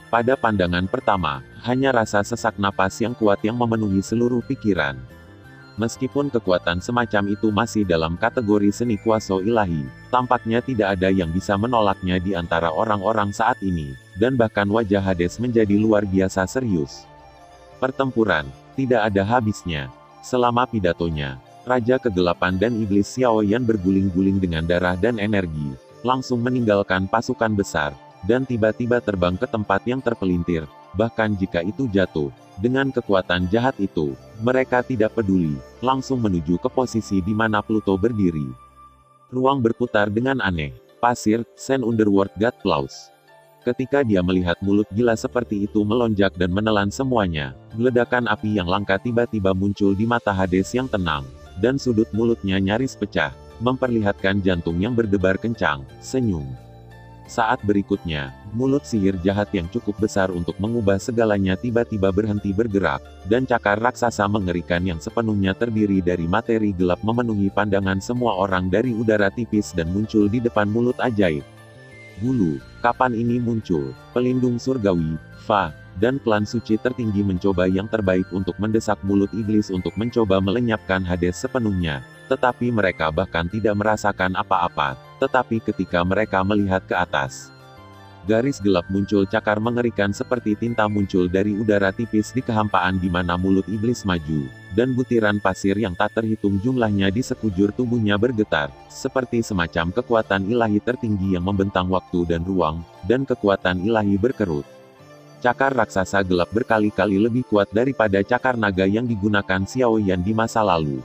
Pada pandangan pertama, hanya rasa sesak napas yang kuat yang memenuhi seluruh pikiran. Meskipun kekuatan semacam itu masih dalam kategori seni kuasa ilahi, tampaknya tidak ada yang bisa menolaknya di antara orang-orang saat ini, dan bahkan wajah Hades menjadi luar biasa serius. Pertempuran tidak ada habisnya. Selama pidatonya, Raja Kegelapan dan Iblis Xiao Yan berguling-guling dengan darah dan energi, langsung meninggalkan pasukan besar, dan tiba-tiba terbang ke tempat yang terpelintir. Bahkan jika itu jatuh, dengan kekuatan jahat itu, mereka tidak peduli, langsung menuju ke posisi di mana Pluto berdiri. Ruang berputar dengan aneh. Pasir, Sen Underworld God Claws. Ketika dia melihat mulut gila seperti itu melonjak dan menelan semuanya, ledakan api yang langka tiba-tiba muncul di mata Hades yang tenang, dan sudut mulutnya nyaris pecah, memperlihatkan jantung yang berdebar kencang, senyum. Saat berikutnya, mulut sihir jahat yang cukup besar untuk mengubah segalanya tiba-tiba berhenti bergerak, dan cakar raksasa mengerikan yang sepenuhnya terdiri dari materi gelap memenuhi pandangan semua orang dari udara tipis dan muncul di depan mulut ajaib. Bulu, kapan ini muncul? Pelindung surgawi, Fa, dan klan suci tertinggi mencoba yang terbaik untuk mendesak mulut iblis untuk mencoba melenyapkan Hades sepenuhnya. Tetapi mereka bahkan tidak merasakan apa-apa, tetapi ketika mereka melihat ke atas, garis gelap muncul cakar mengerikan seperti tinta muncul dari udara tipis di kehampaan di mana mulut iblis maju, dan butiran pasir yang tak terhitung jumlahnya di sekujur tubuhnya bergetar, seperti semacam kekuatan ilahi tertinggi yang membentang waktu dan ruang, dan kekuatan ilahi berkerut. Cakar raksasa gelap berkali-kali lebih kuat daripada cakar naga yang digunakan Xiao Yan di masa lalu.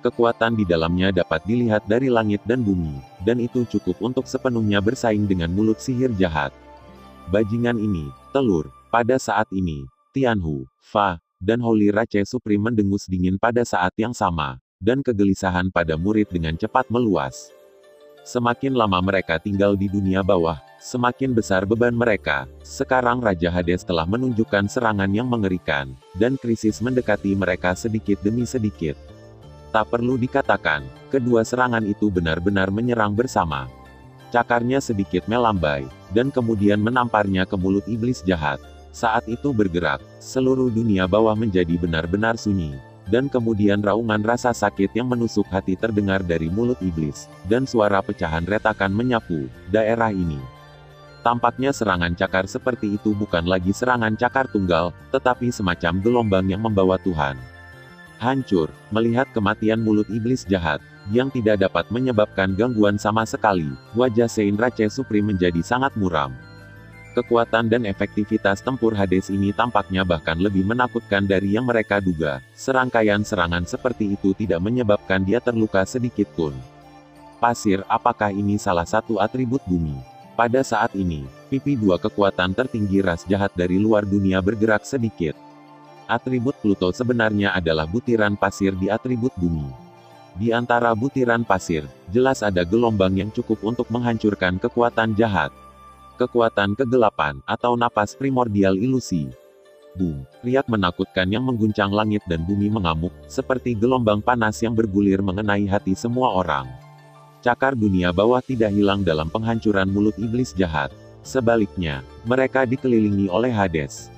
Kekuatan di dalamnya dapat dilihat dari langit dan bumi, dan itu cukup untuk sepenuhnya bersaing dengan mulut sihir jahat. Bajingan ini, telur. Pada saat ini, Tianhu, Fa, dan Holy Rache Supreme mendengus dingin pada saat yang sama, dan kegelisahan pada murid dengan cepat meluas. Semakin lama mereka tinggal di dunia bawah, Semakin besar beban mereka, sekarang Raja Hades telah menunjukkan serangan yang mengerikan, dan krisis mendekati mereka sedikit demi sedikit. Tak perlu dikatakan, kedua serangan itu benar-benar menyerang bersama. Cakarnya sedikit melambai, dan kemudian menamparnya ke mulut iblis jahat. Saat itu bergerak, seluruh dunia bawah menjadi benar-benar sunyi. Dan kemudian raungan rasa sakit yang menusuk hati terdengar dari mulut iblis, dan suara pecahan retakan menyapu daerah ini. Tampaknya serangan cakar seperti itu bukan lagi serangan cakar tunggal, tetapi semacam gelombang yang membawa Tuhan. Hancur, melihat kematian mulut iblis jahat, yang tidak dapat menyebabkan gangguan sama sekali, wajah Sein Rache Supreme menjadi sangat muram. Kekuatan dan efektivitas tempur Hades ini tampaknya bahkan lebih menakutkan dari yang mereka duga. Serangkaian serangan seperti itu tidak menyebabkan dia terluka sedikit pun. Pasir, apakah ini salah satu atribut bumi? Pada saat ini, pipi dua kekuatan tertinggi ras jahat dari luar dunia bergerak sedikit. Atribut Pluto sebenarnya adalah butiran pasir di atribut bumi. Di antara butiran pasir, jelas ada gelombang yang cukup untuk menghancurkan kekuatan jahat. Kekuatan kegelapan, atau napas primordial ilusi. Boom! Riak menakutkan yang mengguncang langit dan bumi mengamuk, seperti gelombang panas yang bergulir mengenai hati semua orang. Cakar dunia bawah tidak hilang dalam penghancuran mulut iblis jahat. Sebaliknya, mereka dikelilingi oleh Hades.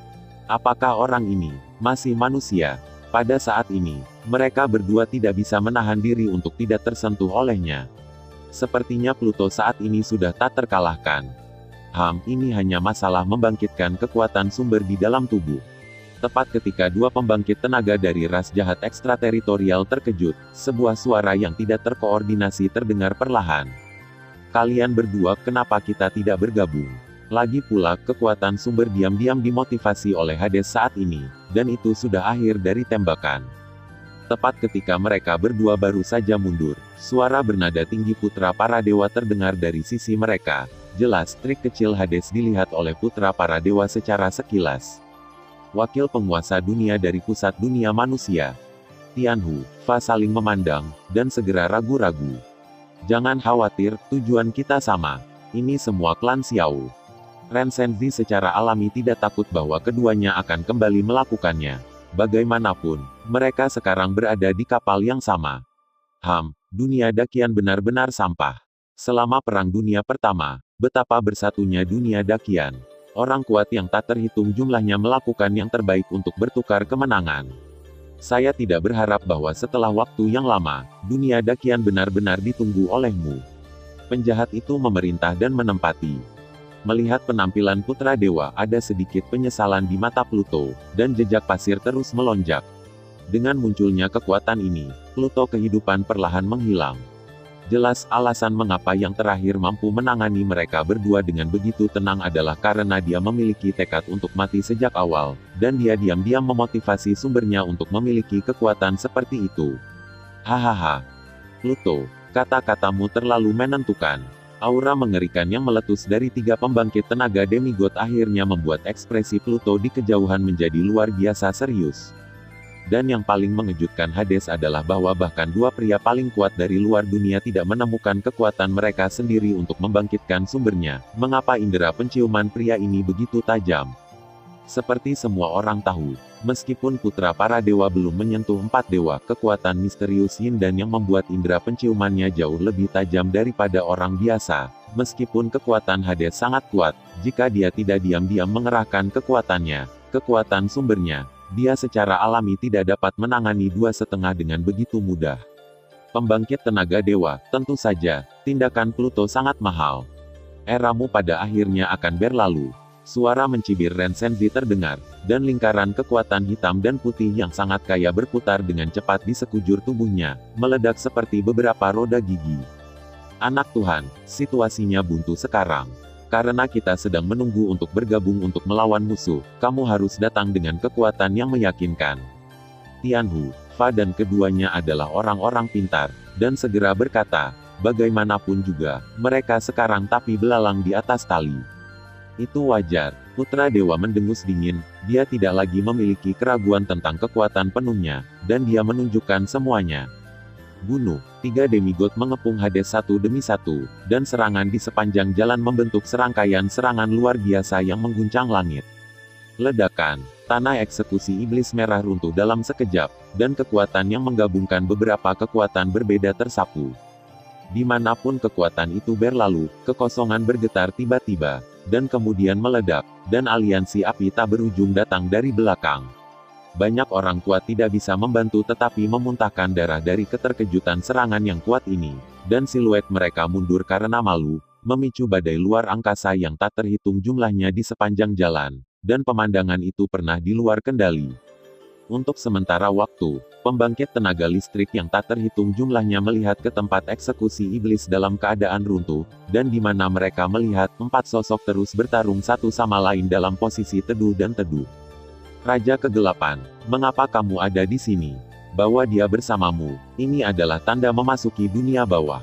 Apakah orang ini masih manusia? Pada saat ini, mereka berdua tidak bisa menahan diri untuk tidak tersentuh olehnya. Sepertinya Pluto saat ini sudah tak terkalahkan. Ini hanya masalah membangkitkan kekuatan sumber di dalam tubuh. Tepat ketika dua pembangkit tenaga dari ras jahat ekstrateritorial terkejut, sebuah suara yang tidak terkoordinasi terdengar perlahan. Kalian berdua, kenapa kita tidak bergabung? Lagi pula, kekuatan sumber diam-diam dimotivasi oleh Hades saat ini, dan itu sudah akhir dari tembakan. Tepat ketika mereka berdua baru saja mundur, suara bernada tinggi putra para dewa terdengar dari sisi mereka. Jelas, trik kecil Hades dilihat oleh putra para dewa secara sekilas. Wakil penguasa dunia dari pusat dunia manusia. Tianhu, Fa saling memandang, dan segera ragu-ragu. Jangan khawatir, tujuan kita sama. Ini semua klan Xiao. Ren Zhenzi secara alami tidak takut bahwa keduanya akan kembali melakukannya. Bagaimanapun, mereka sekarang berada di kapal yang sama. Dunia Dakian benar-benar sampah. Selama Perang Dunia Pertama, betapa bersatunya dunia Dakian. Orang kuat yang tak terhitung jumlahnya melakukan yang terbaik untuk bertukar kemenangan. Saya tidak berharap bahwa setelah waktu yang lama, dunia Dakian benar-benar ditunggu olehmu. Penjahat itu memerintah dan menempati. Melihat penampilan putra dewa, ada sedikit penyesalan di mata Pluto, dan jejak pasir terus melonjak. Dengan munculnya kekuatan ini, Pluto kehidupan perlahan menghilang. Jelas alasan mengapa yang terakhir mampu menangani mereka berdua dengan begitu tenang adalah karena dia memiliki tekad untuk mati sejak awal, dan dia diam-diam memotivasi sumbernya untuk memiliki kekuatan seperti itu. Hahaha. Pluto, kata-katamu terlalu menentukan. Aura mengerikan yang meletus dari tiga pembangkit tenaga demigod akhirnya membuat ekspresi Pluto di kejauhan menjadi luar biasa serius. Dan yang paling mengejutkan Hades adalah bahwa bahkan dua pria paling kuat dari luar dunia tidak menemukan kekuatan mereka sendiri untuk membangkitkan sumbernya. Mengapa indera penciuman pria ini begitu tajam? Seperti semua orang tahu, meskipun putra para dewa belum menyentuh empat dewa, kekuatan misterius Yin dan yang membuat indera penciumannya jauh lebih tajam daripada orang biasa. Meskipun kekuatan Hades sangat kuat, jika dia tidak diam-diam mengerahkan kekuatan sumbernya, dia secara alami tidak dapat menangani dua setengah dengan begitu mudah. Pembangkit tenaga dewa, tentu saja, tindakan Pluto sangat mahal. Eramu pada akhirnya akan berlalu. Suara mencibir Ren Zhenzi terdengar, dan lingkaran kekuatan hitam dan putih yang sangat kaya berputar dengan cepat di sekujur tubuhnya, meledak seperti beberapa roda gigi. Anak Tuhan, situasinya buntu sekarang. Karena kita sedang menunggu untuk bergabung untuk melawan musuh, kamu harus datang dengan kekuatan yang meyakinkan. Tianhu, Fa dan keduanya adalah orang-orang pintar, dan segera berkata, bagaimanapun juga, mereka sekarang tapi belalang di atas tali. Itu wajar, putra dewa mendengus dingin, dia tidak lagi memiliki keraguan tentang kekuatan penuhnya, dan dia menunjukkan semuanya. Bunuh. 3 demigod mengepung Hades satu demi satu, dan serangan di sepanjang jalan membentuk serangkaian serangan luar biasa yang mengguncang langit. Ledakan. Tanah eksekusi iblis merah runtuh dalam sekejap, dan kekuatan yang menggabungkan beberapa kekuatan berbeda tersapu. Dimanapun kekuatan itu berlalu, kekosongan bergetar tiba-tiba, dan kemudian meledak, dan aliansi api tak berujung datang dari belakang. Banyak orang kuat tidak bisa membantu tetapi memuntahkan darah dari keterkejutan serangan yang kuat ini, dan siluet mereka mundur karena malu, memicu badai luar angkasa yang tak terhitung jumlahnya di sepanjang jalan, dan pemandangan itu pernah di luar kendali. Untuk sementara waktu, pembangkit tenaga listrik yang tak terhitung jumlahnya melihat ke tempat eksekusi iblis dalam keadaan runtuh, dan di mana mereka melihat 4 sosok terus bertarung satu sama lain dalam posisi teduh dan teduh. Raja Kegelapan, mengapa kamu ada di sini? Bawa dia bersamamu, ini adalah tanda memasuki dunia bawah.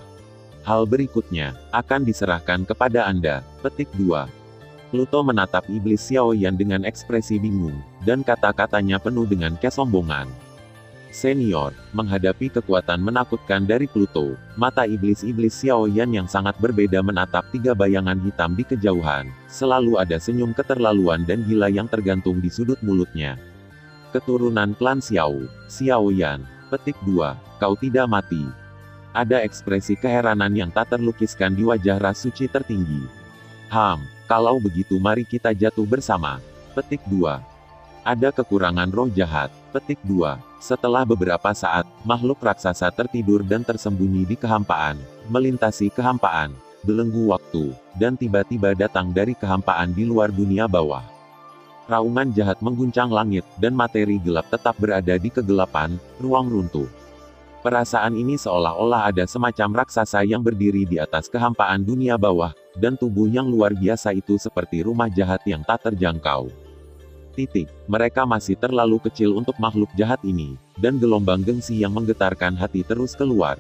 Hal berikutnya, akan diserahkan kepada Anda. Petik 2. Pluto menatap iblis Xiaoyan dengan ekspresi bingung, dan kata-katanya penuh dengan kesombongan. Senior, menghadapi kekuatan menakutkan dari Pluto, mata iblis-iblis Xiaoyan yang sangat berbeda menatap 3 bayangan hitam di kejauhan. Selalu ada senyum keterlaluan dan gila yang tergantung di sudut mulutnya. Keturunan klan Xiao, Xiaoyan. Petik 2. Kau tidak mati. Ada ekspresi keheranan yang tak terlukiskan di wajah ras suci tertinggi. Kalau begitu mari kita jatuh bersama. Petik 2. Ada kekurangan roh jahat. Petik 2. Setelah beberapa saat, makhluk raksasa tertidur dan tersembunyi di kehampaan, melintasi kehampaan, belenggu waktu, dan tiba-tiba datang dari kehampaan di luar dunia bawah. Raungan jahat mengguncang langit, dan materi gelap tetap berada di kegelapan, ruang runtuh. Perasaan ini seolah-olah ada semacam raksasa yang berdiri di atas kehampaan dunia bawah, dan tubuh yang luar biasa itu seperti rumah jahat yang tak terjangkau. Mereka masih terlalu kecil untuk makhluk jahat ini, dan gelombang gengsi yang menggetarkan hati terus keluar.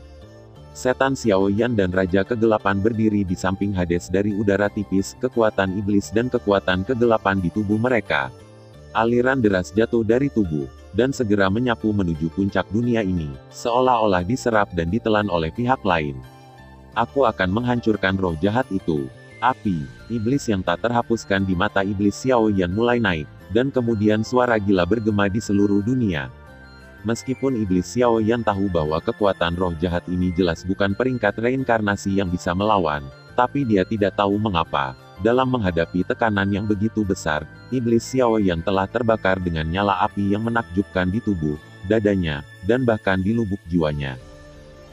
Setan Xiaoyan dan Raja Kegelapan berdiri di samping Hades dari udara tipis, kekuatan iblis dan kekuatan kegelapan di tubuh mereka. Aliran deras jatuh dari tubuh, dan segera menyapu menuju puncak dunia ini, seolah-olah diserap dan ditelan oleh pihak lain. Aku akan menghancurkan roh jahat itu. Api, iblis yang tak terhapuskan di mata iblis Xiaoyan mulai naik, dan kemudian suara gila bergema di seluruh dunia. Meskipun iblis Xiaoyan tahu bahwa kekuatan roh jahat ini jelas bukan peringkat reinkarnasi yang bisa melawan, tapi dia tidak tahu mengapa. Dalam menghadapi tekanan yang begitu besar, iblis Xiaoyan telah terbakar dengan nyala api yang menakjubkan di tubuh, dadanya, dan bahkan di lubuk jiwanya.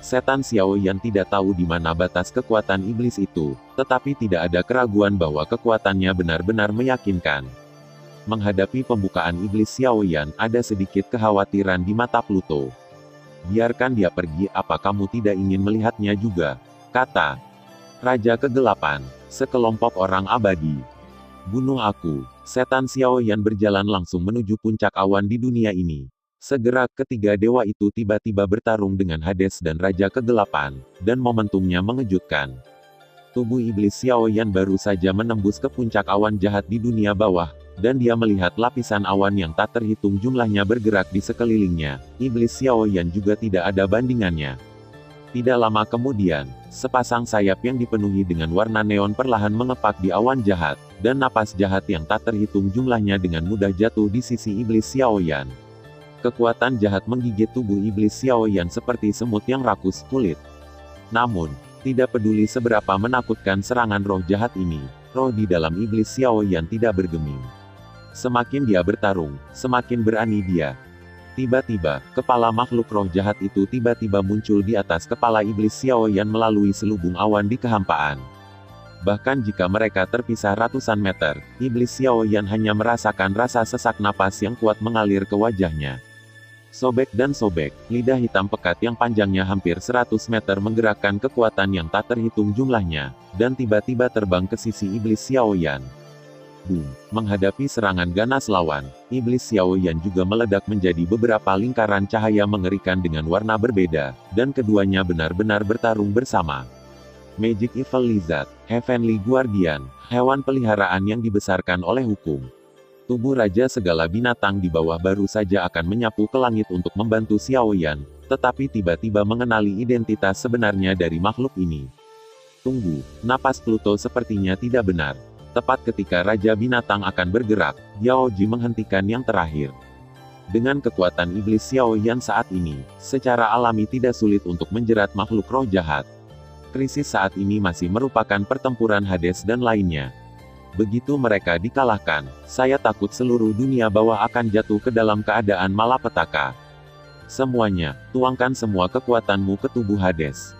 Setan Xiaoyan tidak tahu di mana batas kekuatan iblis itu, tetapi tidak ada keraguan bahwa kekuatannya benar-benar meyakinkan. Menghadapi pembukaan iblis Xiaoyan, ada sedikit kekhawatiran di mata Pluto. Biarkan dia pergi, apa kamu tidak ingin melihatnya juga? Kata Raja Kegelapan. Sekelompok orang abadi. Bunuh aku. Setan Xiaoyan berjalan langsung menuju puncak awan di dunia ini. Segera ketiga dewa itu tiba-tiba bertarung dengan Hades dan Raja Kegelapan, dan momentumnya mengejutkan. Tubuh iblis Xiaoyan baru saja menembus ke puncak awan jahat di dunia bawah, dan dia melihat lapisan awan yang tak terhitung jumlahnya bergerak di sekelilingnya. Iblis Xiaoyan juga tidak ada bandingannya. Tidak lama kemudian, sepasang sayap yang dipenuhi dengan warna neon perlahan mengepak di awan jahat, dan napas jahat yang tak terhitung jumlahnya dengan mudah jatuh di sisi iblis Xiaoyan. Kekuatan jahat menggigit tubuh iblis Xiaoyan seperti semut yang rakus kulit. Namun, tidak peduli seberapa menakutkan serangan roh jahat ini, roh di dalam iblis Xiaoyan tidak bergeming. Semakin dia bertarung, semakin berani dia. Tiba-tiba, kepala makhluk roh jahat itu tiba-tiba muncul di atas kepala iblis Xiaoyan melalui selubung awan di kehampaan. Bahkan jika mereka terpisah ratusan meter, iblis Xiaoyan hanya merasakan rasa sesak napas yang kuat mengalir ke wajahnya. Sobek dan sobek, lidah hitam pekat yang panjangnya hampir 100 meter menggerakkan kekuatan yang tak terhitung jumlahnya, dan tiba-tiba terbang ke sisi iblis Xiaoyan. Boom! Menghadapi serangan ganas lawan, iblis Xiaoyan juga meledak menjadi beberapa lingkaran cahaya mengerikan dengan warna berbeda, dan keduanya benar-benar bertarung bersama. Magic Evil Lizard, Heavenly Guardian, hewan peliharaan yang dibesarkan oleh hukum. Tubuh raja segala binatang di bawah baru saja akan menyapu ke langit untuk membantu Xiaoyan, tetapi tiba-tiba mengenali identitas sebenarnya dari makhluk ini. Tunggu, napas Pluto sepertinya tidak benar. Tepat ketika Raja Binatang akan bergerak, Yao Ji menghentikan yang terakhir. Dengan kekuatan iblis Xiao Yan saat ini, secara alami tidak sulit untuk menjerat makhluk roh jahat. Krisis saat ini masih merupakan pertempuran Hades dan lainnya. Begitu mereka dikalahkan, saya takut seluruh dunia bawah akan jatuh ke dalam keadaan malapetaka. Semuanya, tuangkan semua kekuatanmu ke tubuh Hades.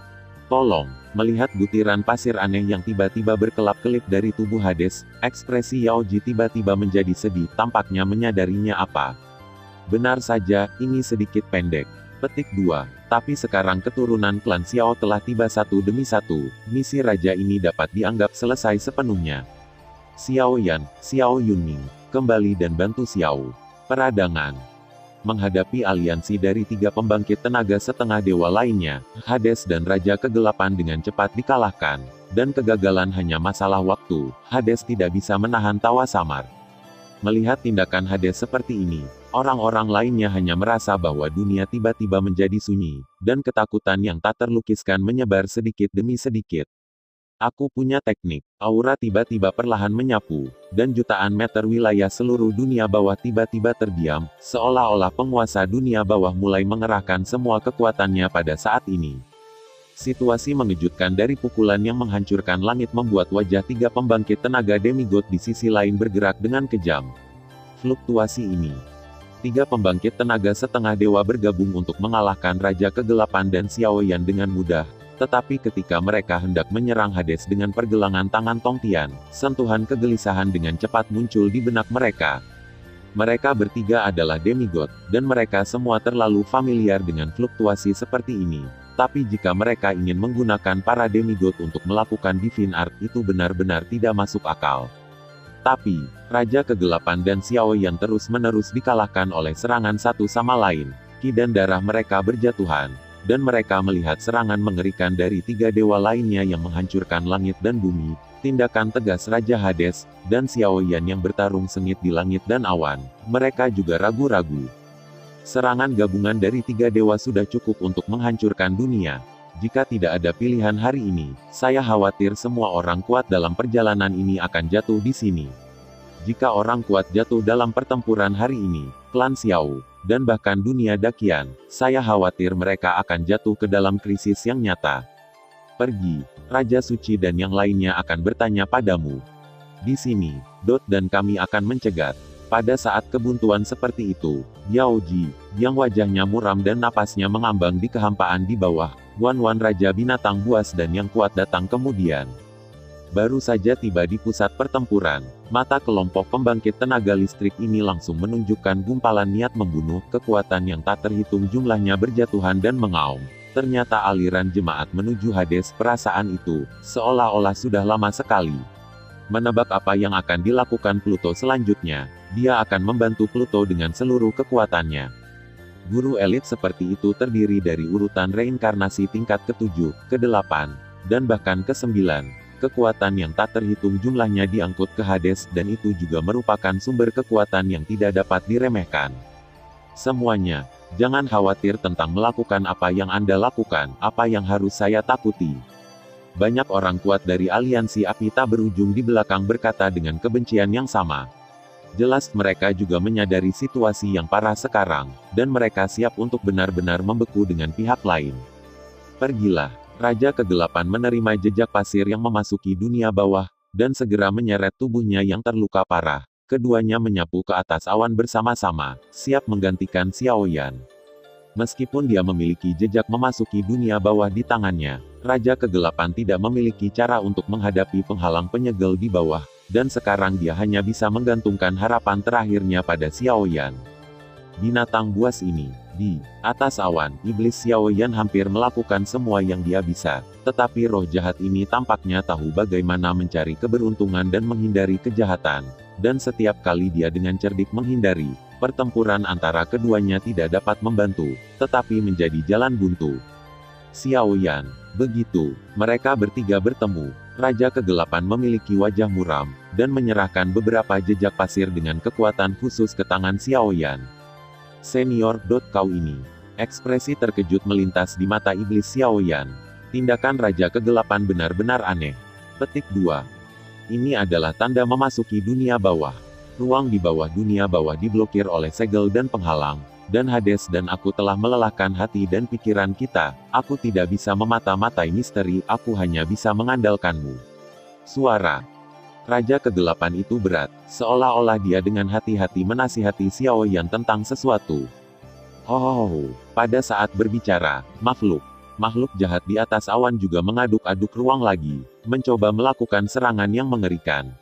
Tolong. Melihat butiran pasir aneh yang tiba-tiba berkelap-kelip dari tubuh Hades, ekspresi Yao Ji tiba-tiba menjadi sedih, tampaknya menyadarinya apa. Benar saja, ini sedikit pendek. Petik 2. Tapi sekarang keturunan klan Xiao telah tiba satu demi satu, misi raja ini dapat dianggap selesai sepenuhnya. Xiao Yan, Xiao Yunming, kembali dan bantu Xiao. Peradangan. Menghadapi aliansi dari 3 pembangkit tenaga setengah dewa lainnya, Hades dan Raja Kegelapan dengan cepat dikalahkan, dan kegagalan hanya masalah waktu. Hades tidak bisa menahan tawa samar. Melihat tindakan Hades seperti ini, orang-orang lainnya hanya merasa bahwa dunia tiba-tiba menjadi sunyi, dan ketakutan yang tak terlukiskan menyebar sedikit demi sedikit. Aku punya teknik. Aura tiba-tiba perlahan menyapu, dan jutaan meter wilayah seluruh dunia bawah tiba-tiba terdiam, seolah-olah penguasa dunia bawah mulai mengerahkan semua kekuatannya pada saat ini. Situasi mengejutkan dari pukulan yang menghancurkan langit membuat wajah 3 pembangkit tenaga demigod di sisi lain bergerak dengan kejam. Fluktuasi ini. 3 pembangkit tenaga setengah dewa bergabung untuk mengalahkan Raja Kegelapan dan Xiao Yan dengan mudah. Tetapi ketika mereka hendak menyerang Hades dengan pergelangan tangan Tongtian, sentuhan kegelisahan dengan cepat muncul di benak mereka. Mereka bertiga adalah demigod, dan mereka semua terlalu familiar dengan fluktuasi seperti ini. Tapi jika mereka ingin menggunakan para demigod untuk melakukan Divine Art, itu benar-benar tidak masuk akal. Tapi, Raja Kegelapan dan Xiao Yan terus-menerus dikalahkan oleh serangan satu sama lain. Ki dan darah mereka berjatuhan, dan mereka melihat serangan mengerikan dari 3 dewa lainnya yang menghancurkan langit dan bumi. Tindakan tegas Raja Hades, dan Xiao Yan yang bertarung sengit di langit dan awan. Mereka juga ragu-ragu. Serangan gabungan dari 3 dewa sudah cukup untuk menghancurkan dunia. Jika tidak ada pilihan hari ini, saya khawatir semua orang kuat dalam perjalanan ini akan jatuh di sini. Jika orang kuat jatuh dalam pertempuran hari ini, klan Xiao, dan bahkan dunia Dakian, saya khawatir mereka akan jatuh ke dalam krisis yang nyata. Pergi, Raja Suci dan yang lainnya akan bertanya padamu. Di sini, Dot dan kami akan mencegat. Pada saat kebuntuan seperti itu, Yao Ji, yang wajahnya muram dan napasnya mengambang di kehampaan di bawah, Wan Raja Binatang Buas dan yang kuat datang kemudian. Baru saja tiba di pusat pertempuran, mata kelompok pembangkit tenaga listrik ini langsung menunjukkan gumpalan niat membunuh, kekuatan yang tak terhitung jumlahnya berjatuhan dan mengaum. Ternyata aliran jemaat menuju Hades, perasaan itu, seolah-olah sudah lama sekali. Menebak apa yang akan dilakukan Pluto selanjutnya, dia akan membantu Pluto dengan seluruh kekuatannya. Guru elit seperti itu terdiri dari urutan reinkarnasi tingkat ke-7, ke-8, dan bahkan ke-9. Kekuatan yang tak terhitung jumlahnya diangkut ke Hades dan itu juga merupakan sumber kekuatan yang tidak dapat diremehkan. Semuanya, jangan khawatir tentang melakukan apa yang Anda lakukan, apa yang harus saya takuti. Banyak orang kuat dari aliansi api tak berujung di belakang berkata dengan kebencian yang sama. Jelas mereka juga menyadari situasi yang parah sekarang, dan mereka siap untuk benar-benar membeku dengan pihak lain. Pergilah, Raja Kegelapan menerima jejak pasir yang memasuki dunia bawah, dan segera menyeret tubuhnya yang terluka parah. Keduanya menyapu ke atas awan bersama-sama, siap menggantikan Xiao Yan. Meskipun dia memiliki jejak memasuki dunia bawah di tangannya, Raja Kegelapan tidak memiliki cara untuk menghadapi penghalang penyegel di bawah, dan sekarang dia hanya bisa menggantungkan harapan terakhirnya pada Xiao Yan. Binatang buas ini, di atas awan, iblis Xiao Yan hampir melakukan semua yang dia bisa, tetapi roh jahat ini tampaknya tahu bagaimana mencari keberuntungan dan menghindari kejahatan, dan setiap kali dia dengan cerdik menghindari, pertempuran antara keduanya tidak dapat membantu, tetapi menjadi jalan buntu. Xiao Yan, begitu, mereka bertiga bertemu, Raja Kegelapan memiliki wajah muram, dan menyerahkan beberapa jejak pasir dengan kekuatan khusus ke tangan Xiao Yan. Senior. Kau ini. Ekspresi terkejut melintas di mata iblis Xiaoyan. Tindakan Raja Kegelapan benar-benar aneh. Petik 2. Ini adalah tanda memasuki dunia bawah. Ruang di bawah dunia bawah diblokir oleh segel dan penghalang. Dan Hades dan aku telah melelahkan hati dan pikiran kita. Aku tidak bisa memata-matai misteri, aku hanya bisa mengandalkanmu. Suara Raja Kegelapan itu berat, seolah-olah dia dengan hati-hati menasihati Xiaoyan tentang sesuatu. Hohoho, pada saat berbicara, makhluk jahat di atas awan juga mengaduk-aduk ruang lagi, mencoba melakukan serangan yang mengerikan.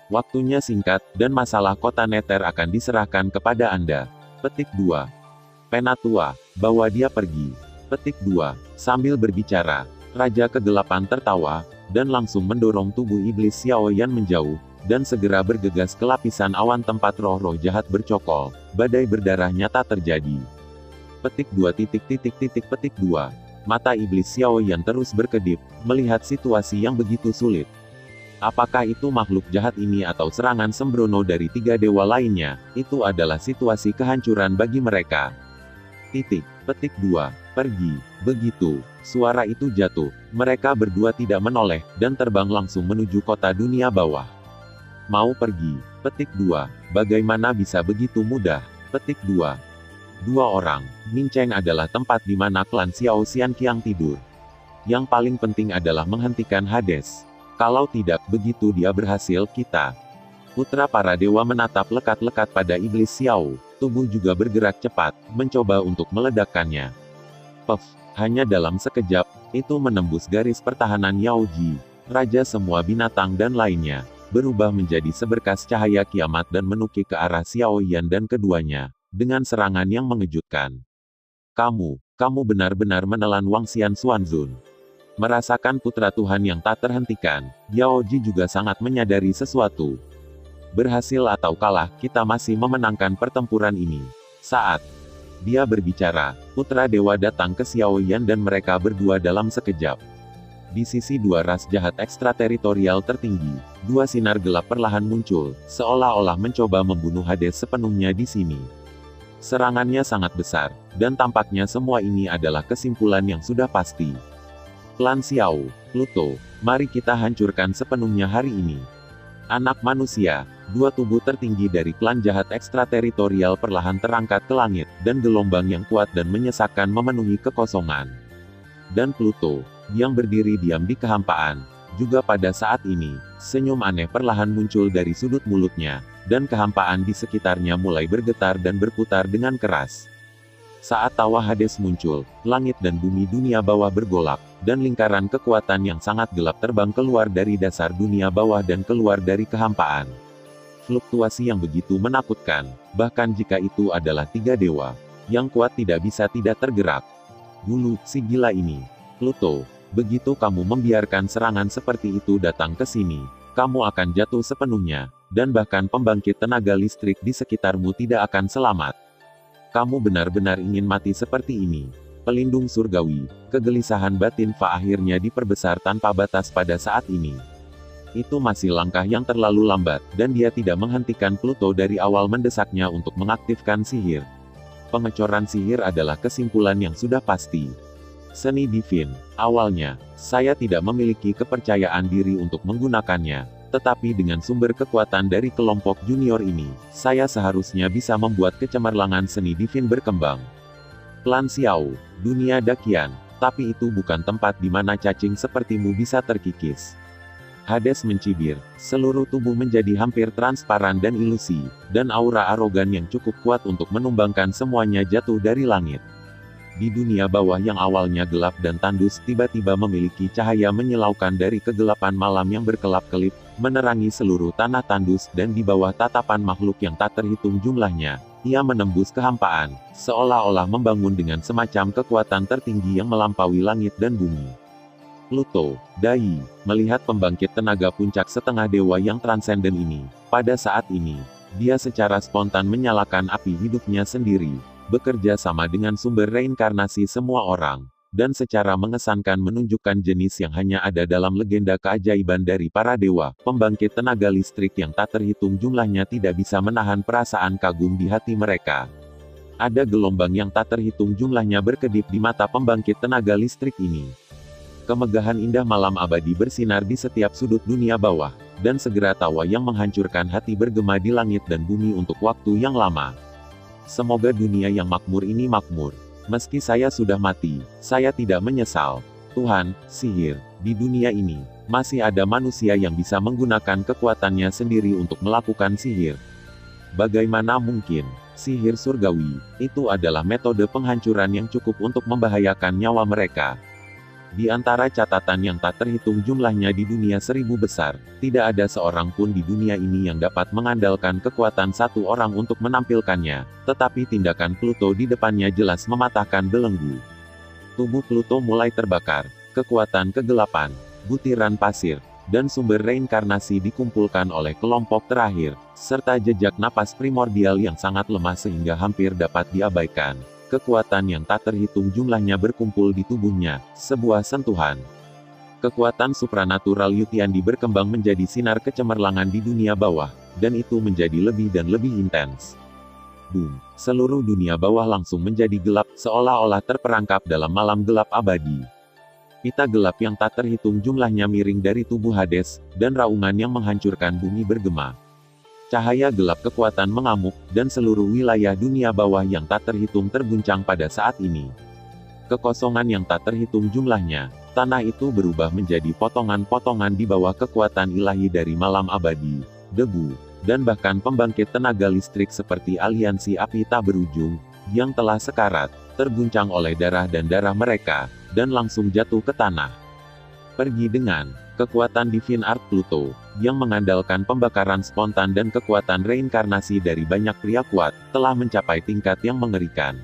Waktunya singkat, dan masalah kota Nether akan diserahkan kepada Anda. Petik 2. Penatua, bawa dia pergi. Petik 2. Sambil berbicara, Raja Kegelapan tertawa, dan langsung mendorong tubuh iblis Xiaoyan menjauh, dan segera bergegas ke lapisan awan tempat roh-roh jahat bercokol. Badai berdarah nyata terjadi. Petik 2. Petik 2. Mata iblis Xiaoyan terus berkedip, melihat situasi yang begitu sulit. Apakah itu makhluk jahat ini atau serangan sembrono dari 3 dewa lainnya, itu adalah situasi kehancuran bagi mereka. Petik 2. Pergi. Begitu suara itu jatuh, mereka berdua tidak menoleh, dan terbang langsung menuju kota dunia bawah. Mau pergi. Petik 2. Bagaimana bisa begitu mudah? Petik 2. 2 orang. Mincheng adalah tempat di mana klan Xiao Xianqiang tidur. Yang paling penting adalah menghentikan Hades. Kalau tidak begitu dia berhasil, kita. Putra para dewa menatap lekat-lekat pada iblis Xiao. Tubuh juga bergerak cepat, mencoba untuk meledakkannya. Puff, hanya dalam sekejap, itu menembus garis pertahanan Yao Ji. Raja semua binatang dan lainnya, berubah menjadi seberkas cahaya kiamat dan menukik ke arah Xiaoyan dan keduanya. Dengan serangan yang mengejutkan. Kamu benar-benar menelan Wangxian Xuanzun. Merasakan putra Tuhan yang tak terhentikan, Yao Ji juga sangat menyadari sesuatu. Berhasil atau kalah, kita masih memenangkan pertempuran ini. Saat dia berbicara, putra dewa datang ke Xiaoyan dan mereka berdua dalam sekejap. Di sisi 2 ras jahat ekstrateritorial tertinggi, 2 sinar gelap perlahan muncul, seolah-olah mencoba membunuh Hades sepenuhnya di sini. Serangannya sangat besar, dan tampaknya semua ini adalah kesimpulan yang sudah pasti. Klan Xiao, Pluto, mari kita hancurkan sepenuhnya hari ini. Anak manusia, 2 tubuh tertinggi dari klan jahat ekstrateritorial perlahan terangkat ke langit, dan gelombang yang kuat dan menyesakkan memenuhi kekosongan. Dan Pluto, yang berdiri diam di kehampaan, juga pada saat ini, senyum aneh perlahan muncul dari sudut mulutnya. Dan kehampaan di sekitarnya mulai bergetar dan berputar dengan keras. Saat tawa Hades muncul, langit dan bumi dunia bawah bergolak, dan lingkaran kekuatan yang sangat gelap terbang keluar dari dasar dunia bawah dan keluar dari kehampaan. Fluktuasi yang begitu menakutkan, bahkan jika itu adalah 3 dewa, yang kuat tidak bisa tidak tergerak. Bulu, si gila ini. Pluto, begitu kamu membiarkan serangan seperti itu datang ke sini, kamu akan jatuh sepenuhnya. Dan bahkan pembangkit tenaga listrik di sekitarmu tidak akan selamat. Kamu benar-benar ingin mati seperti ini. Pelindung surgawi, kegelisahan batin Fa akhirnya diperbesar tanpa batas pada saat ini. Itu masih langkah yang terlalu lambat, dan dia tidak menghentikan Pluto dari awal mendesaknya untuk mengaktifkan sihir. Pengecoran sihir adalah kesimpulan yang sudah pasti. Seni Divin, awalnya, saya tidak memiliki kepercayaan diri untuk menggunakannya. Tetapi dengan sumber kekuatan dari kelompok junior ini, saya seharusnya bisa membuat kecemerlangan seni divin berkembang. Klan Xiao, dunia dakian, tapi itu bukan tempat di mana cacing sepertimu bisa terkikis. Hades mencibir, seluruh tubuh menjadi hampir transparan dan ilusi, dan aura arogan yang cukup kuat untuk menumbangkan semuanya jatuh dari langit. Di dunia bawah yang awalnya gelap dan tandus tiba-tiba memiliki cahaya menyilaukan dari kegelapan malam yang berkelap-kelip, menerangi seluruh tanah tandus dan di bawah tatapan makhluk yang tak terhitung jumlahnya. Ia menembus kehampaan, seolah-olah membangun dengan semacam kekuatan tertinggi yang melampaui langit dan bumi. Pluto, Dai, melihat pembangkit tenaga puncak setengah dewa yang transenden ini, pada saat ini, dia secara spontan menyalakan api hidupnya sendiri. Bekerja sama dengan sumber reinkarnasi semua orang, dan secara mengesankan menunjukkan jenis yang hanya ada dalam legenda keajaiban dari para dewa, pembangkit tenaga listrik yang tak terhitung jumlahnya tidak bisa menahan perasaan kagum di hati mereka. Ada gelombang yang tak terhitung jumlahnya berkedip di mata pembangkit tenaga listrik ini. Kemegahan indah malam abadi bersinar di setiap sudut dunia bawah, dan segera tawa yang menghancurkan hati bergema di langit dan bumi untuk waktu yang lama. Semoga dunia yang makmur ini makmur. Meski saya sudah mati, saya tidak menyesal. Tuhan, sihir, di dunia ini, masih ada manusia yang bisa menggunakan kekuatannya sendiri untuk melakukan sihir. Bagaimana mungkin, sihir surgawi, itu adalah metode penghancuran yang cukup untuk membahayakan nyawa mereka. Di antara catatan yang tak terhitung jumlahnya di dunia 1000 besar, tidak ada seorang pun di dunia ini yang dapat mengandalkan kekuatan satu orang untuk menampilkannya, tetapi tindakan Pluto di depannya jelas mematahkan belenggu. Tubuh Pluto mulai terbakar, kekuatan kegelapan, butiran pasir, dan sumber reinkarnasi dikumpulkan oleh kelompok terakhir, serta jejak napas primordial yang sangat lemah sehingga hampir dapat diabaikan. Kekuatan yang tak terhitung jumlahnya berkumpul di tubuhnya, sebuah sentuhan. Kekuatan supranatural Yutiandi berkembang menjadi sinar kecemerlangan di dunia bawah, dan itu menjadi lebih dan lebih intens. Boom! Seluruh dunia bawah langsung menjadi gelap, seolah-olah terperangkap dalam malam gelap abadi. Pita gelap yang tak terhitung jumlahnya miring dari tubuh Hades, dan raungan yang menghancurkan bumi bergema. Cahaya gelap kekuatan mengamuk, dan seluruh wilayah dunia bawah yang tak terhitung terguncang pada saat ini. Kekosongan yang tak terhitung jumlahnya, tanah itu berubah menjadi potongan-potongan di bawah kekuatan ilahi dari malam abadi, debu, dan bahkan pembangkit tenaga listrik seperti aliansi api tak berujung, yang telah sekarat, terguncang oleh darah dan darah mereka, dan langsung jatuh ke tanah. Pergi dengan kekuatan Divine Art Pluto, yang mengandalkan pembakaran spontan dan kekuatan reinkarnasi dari banyak pria kuat, telah mencapai tingkat yang mengerikan.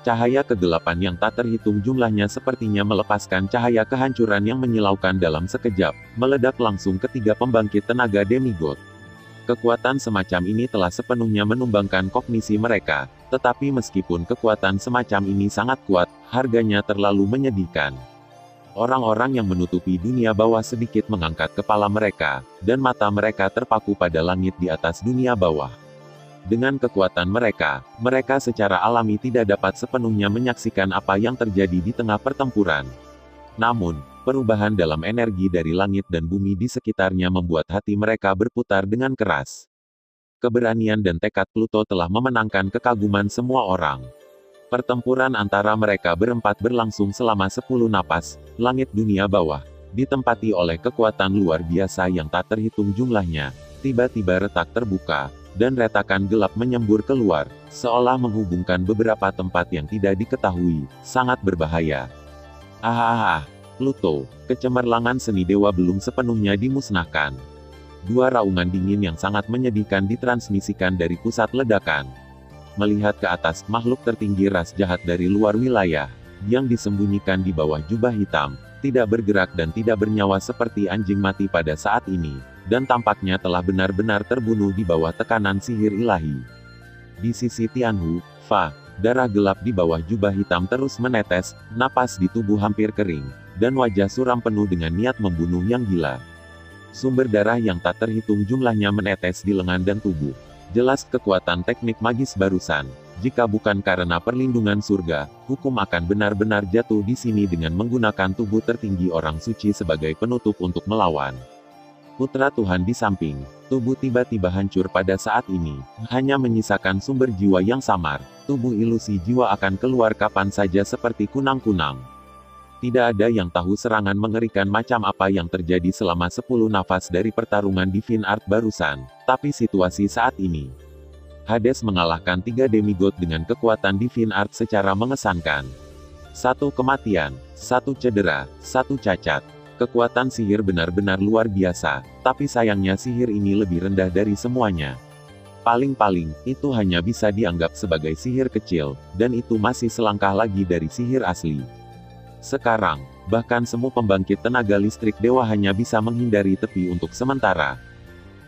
Cahaya kegelapan yang tak terhitung jumlahnya sepertinya melepaskan cahaya kehancuran yang menyilaukan dalam sekejap, meledak langsung ketiga pembangkit tenaga demigod. Kekuatan semacam ini telah sepenuhnya menumbangkan kognisi mereka, tetapi meskipun kekuatan semacam ini sangat kuat, harganya terlalu menyedihkan. Orang-orang yang menutupi dunia bawah sedikit mengangkat kepala mereka, dan mata mereka terpaku pada langit di atas dunia bawah. Dengan kekuatan mereka, mereka secara alami tidak dapat sepenuhnya menyaksikan apa yang terjadi di tengah pertempuran. Namun, perubahan dalam energi dari langit dan bumi di sekitarnya membuat hati mereka berputar dengan keras. Keberanian dan tekad Pluto telah memenangkan kekaguman semua orang. Pertempuran antara mereka berempat berlangsung selama 10 napas, langit dunia bawah, ditempati oleh kekuatan luar biasa yang tak terhitung jumlahnya, tiba-tiba retak terbuka, dan retakan gelap menyembur keluar, seolah menghubungkan beberapa tempat yang tidak diketahui, sangat berbahaya. Pluto, kecemerlangan seni dewa belum sepenuhnya dimusnahkan. Dua raungan dingin yang sangat menyedihkan ditransmisikan dari pusat ledakan. Melihat ke atas, makhluk tertinggi ras jahat dari luar wilayah, yang disembunyikan di bawah jubah hitam, tidak bergerak dan tidak bernyawa seperti anjing mati pada saat ini, dan tampaknya telah benar-benar terbunuh di bawah tekanan sihir ilahi. Di sisi Tianhu, Fa, darah gelap di bawah jubah hitam terus menetes, napas di tubuh hampir kering, dan wajah suram penuh dengan niat membunuh yang gila. Sumber darah yang tak terhitung jumlahnya menetes di lengan dan tubuh. Jelas kekuatan teknik magis barusan. Jika bukan karena perlindungan surga, hukum akan benar-benar jatuh di sini dengan menggunakan tubuh tertinggi orang suci sebagai penutup untuk melawan. Putra Tuhan di samping, tubuh tiba-tiba hancur pada saat ini, hanya menyisakan sumber jiwa yang samar. Tubuh ilusi jiwa akan keluar kapan saja seperti kunang-kunang. Tidak ada yang tahu serangan mengerikan macam apa yang terjadi selama 10 nafas dari pertarungan Divine Art barusan, tapi situasi saat ini. Hades mengalahkan 3 demigod dengan kekuatan Divine Art secara mengesankan. 1 kematian, 1 cedera, 1 cacat. Kekuatan sihir benar-benar luar biasa, tapi sayangnya sihir ini lebih rendah dari semuanya. Paling-paling, itu hanya bisa dianggap sebagai sihir kecil, dan itu masih selangkah lagi dari sihir asli. Sekarang, bahkan semua pembangkit tenaga listrik dewa hanya bisa menghindari tepi untuk sementara.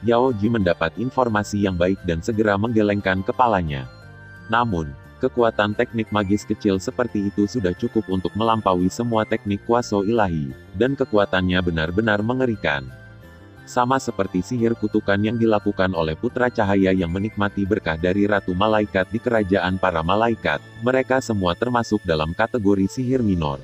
Yao Ji mendapat informasi yang baik dan segera menggelengkan kepalanya. Namun, kekuatan teknik magis kecil seperti itu sudah cukup untuk melampaui semua teknik kuasa ilahi, dan kekuatannya benar-benar mengerikan. Sama seperti sihir kutukan yang dilakukan oleh Putra Cahaya yang menikmati berkah dari Ratu Malaikat di kerajaan para malaikat, mereka semua termasuk dalam kategori sihir minor.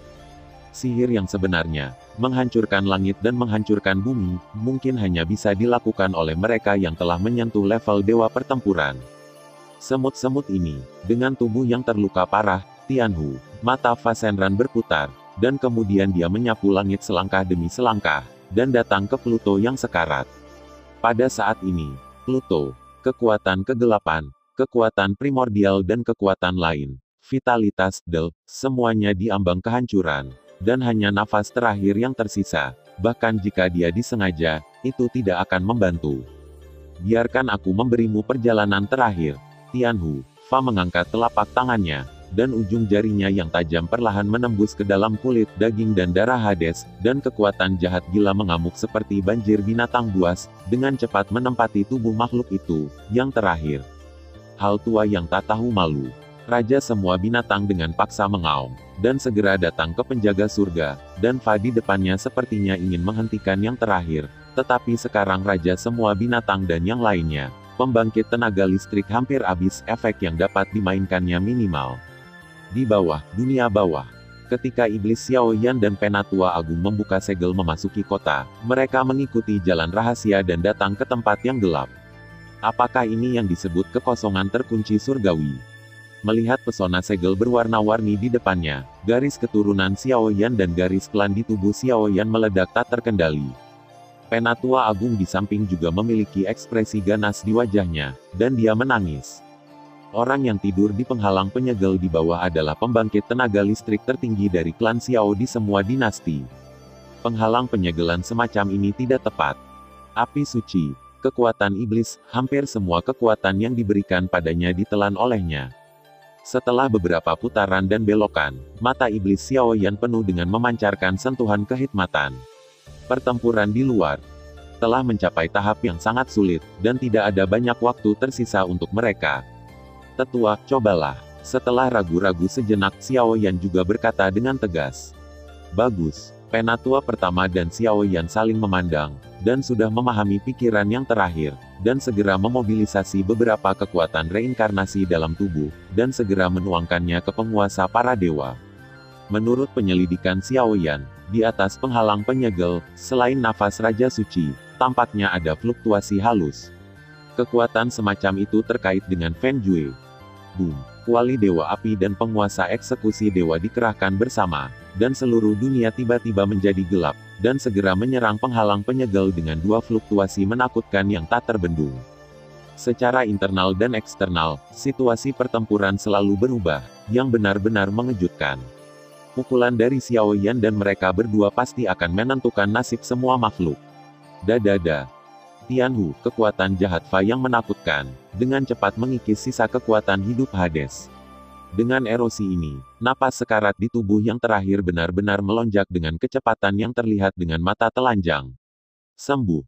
Sihir yang sebenarnya, menghancurkan langit dan menghancurkan bumi, mungkin hanya bisa dilakukan oleh mereka yang telah menyentuh level dewa pertempuran. Semut-semut ini, dengan tubuh yang terluka parah, Tianhu, mata Fa Shenran berputar, dan kemudian dia menyapu langit selangkah demi selangkah, dan datang ke Pluto yang sekarat. Pada saat ini, Pluto, kekuatan kegelapan, kekuatan primordial dan kekuatan lain, vitalitas, semuanya diambang kehancuran, dan hanya nafas terakhir yang tersisa, bahkan jika dia disengaja, itu tidak akan membantu. Biarkan aku memberimu perjalanan terakhir, Tianhu. Fa mengangkat telapak tangannya, dan ujung jarinya yang tajam perlahan menembus ke dalam kulit, daging dan darah Hades, dan kekuatan jahat gila mengamuk seperti banjir binatang buas, dengan cepat menempati tubuh makhluk itu, yang terakhir. Hal tua yang tak tahu malu. Raja semua binatang dengan paksa mengaum, dan segera datang ke penjaga surga, dan Fa di depannya sepertinya ingin menghentikan yang terakhir, tetapi sekarang Raja semua binatang dan yang lainnya, pembangkit tenaga listrik hampir habis, efek yang dapat dimainkannya minimal. Di bawah, dunia bawah. Ketika Iblis Xiaoyan dan Penatua Agung membuka segel memasuki kota, mereka mengikuti jalan rahasia dan datang ke tempat yang gelap. Apakah ini yang disebut kekosongan terkunci surgawi? Melihat pesona segel berwarna-warni di depannya, garis keturunan Xiaoyan dan garis klan di tubuh Xiaoyan meledak tak terkendali. Penatua Agung di samping juga memiliki ekspresi ganas di wajahnya, dan dia menangis. Orang yang tidur di penghalang penyegel di bawah adalah pembangkit tenaga listrik tertinggi dari klan Xiao di semua dinasti. Penghalang penyegelan semacam ini tidak tepat. Api suci, kekuatan iblis, hampir semua kekuatan yang diberikan padanya ditelan olehnya. Setelah beberapa putaran dan belokan, mata iblis Xiaoyan penuh dengan memancarkan sentuhan kehikmatan. Pertempuran di luar telah mencapai tahap yang sangat sulit, dan tidak ada banyak waktu tersisa untuk mereka. Tetua, cobalah. Setelah ragu-ragu sejenak, Xiaoyan juga berkata dengan tegas. Bagus. Penatua pertama dan Xiaoyan saling memandang, dan sudah memahami pikiran yang terakhir, dan segera memobilisasi beberapa kekuatan reinkarnasi dalam tubuh, dan segera menuangkannya ke penguasa para dewa. Menurut penyelidikan Xiaoyan, di atas penghalang penyegel, selain nafas Raja Suci, tampaknya ada fluktuasi halus. Kekuatan semacam itu terkait dengan Feng Jue. Boom! Kuali Dewa Api dan penguasa eksekusi dewa dikerahkan bersama, dan seluruh dunia tiba-tiba menjadi gelap, dan segera menyerang penghalang penyegel dengan dua fluktuasi menakutkan yang tak terbendung. Secara internal dan eksternal, situasi pertempuran selalu berubah, yang benar-benar mengejutkan. Pukulan dari Xiaoyan dan mereka berdua pasti akan menentukan nasib semua makhluk. Dadada. Tianhu, kekuatan jahat Fa yang menakutkan, dengan cepat mengikis sisa kekuatan hidup Hades. Dengan erosi ini, napas sekarat di tubuh yang terakhir benar-benar melonjak dengan kecepatan yang terlihat dengan mata telanjang. Sembuh.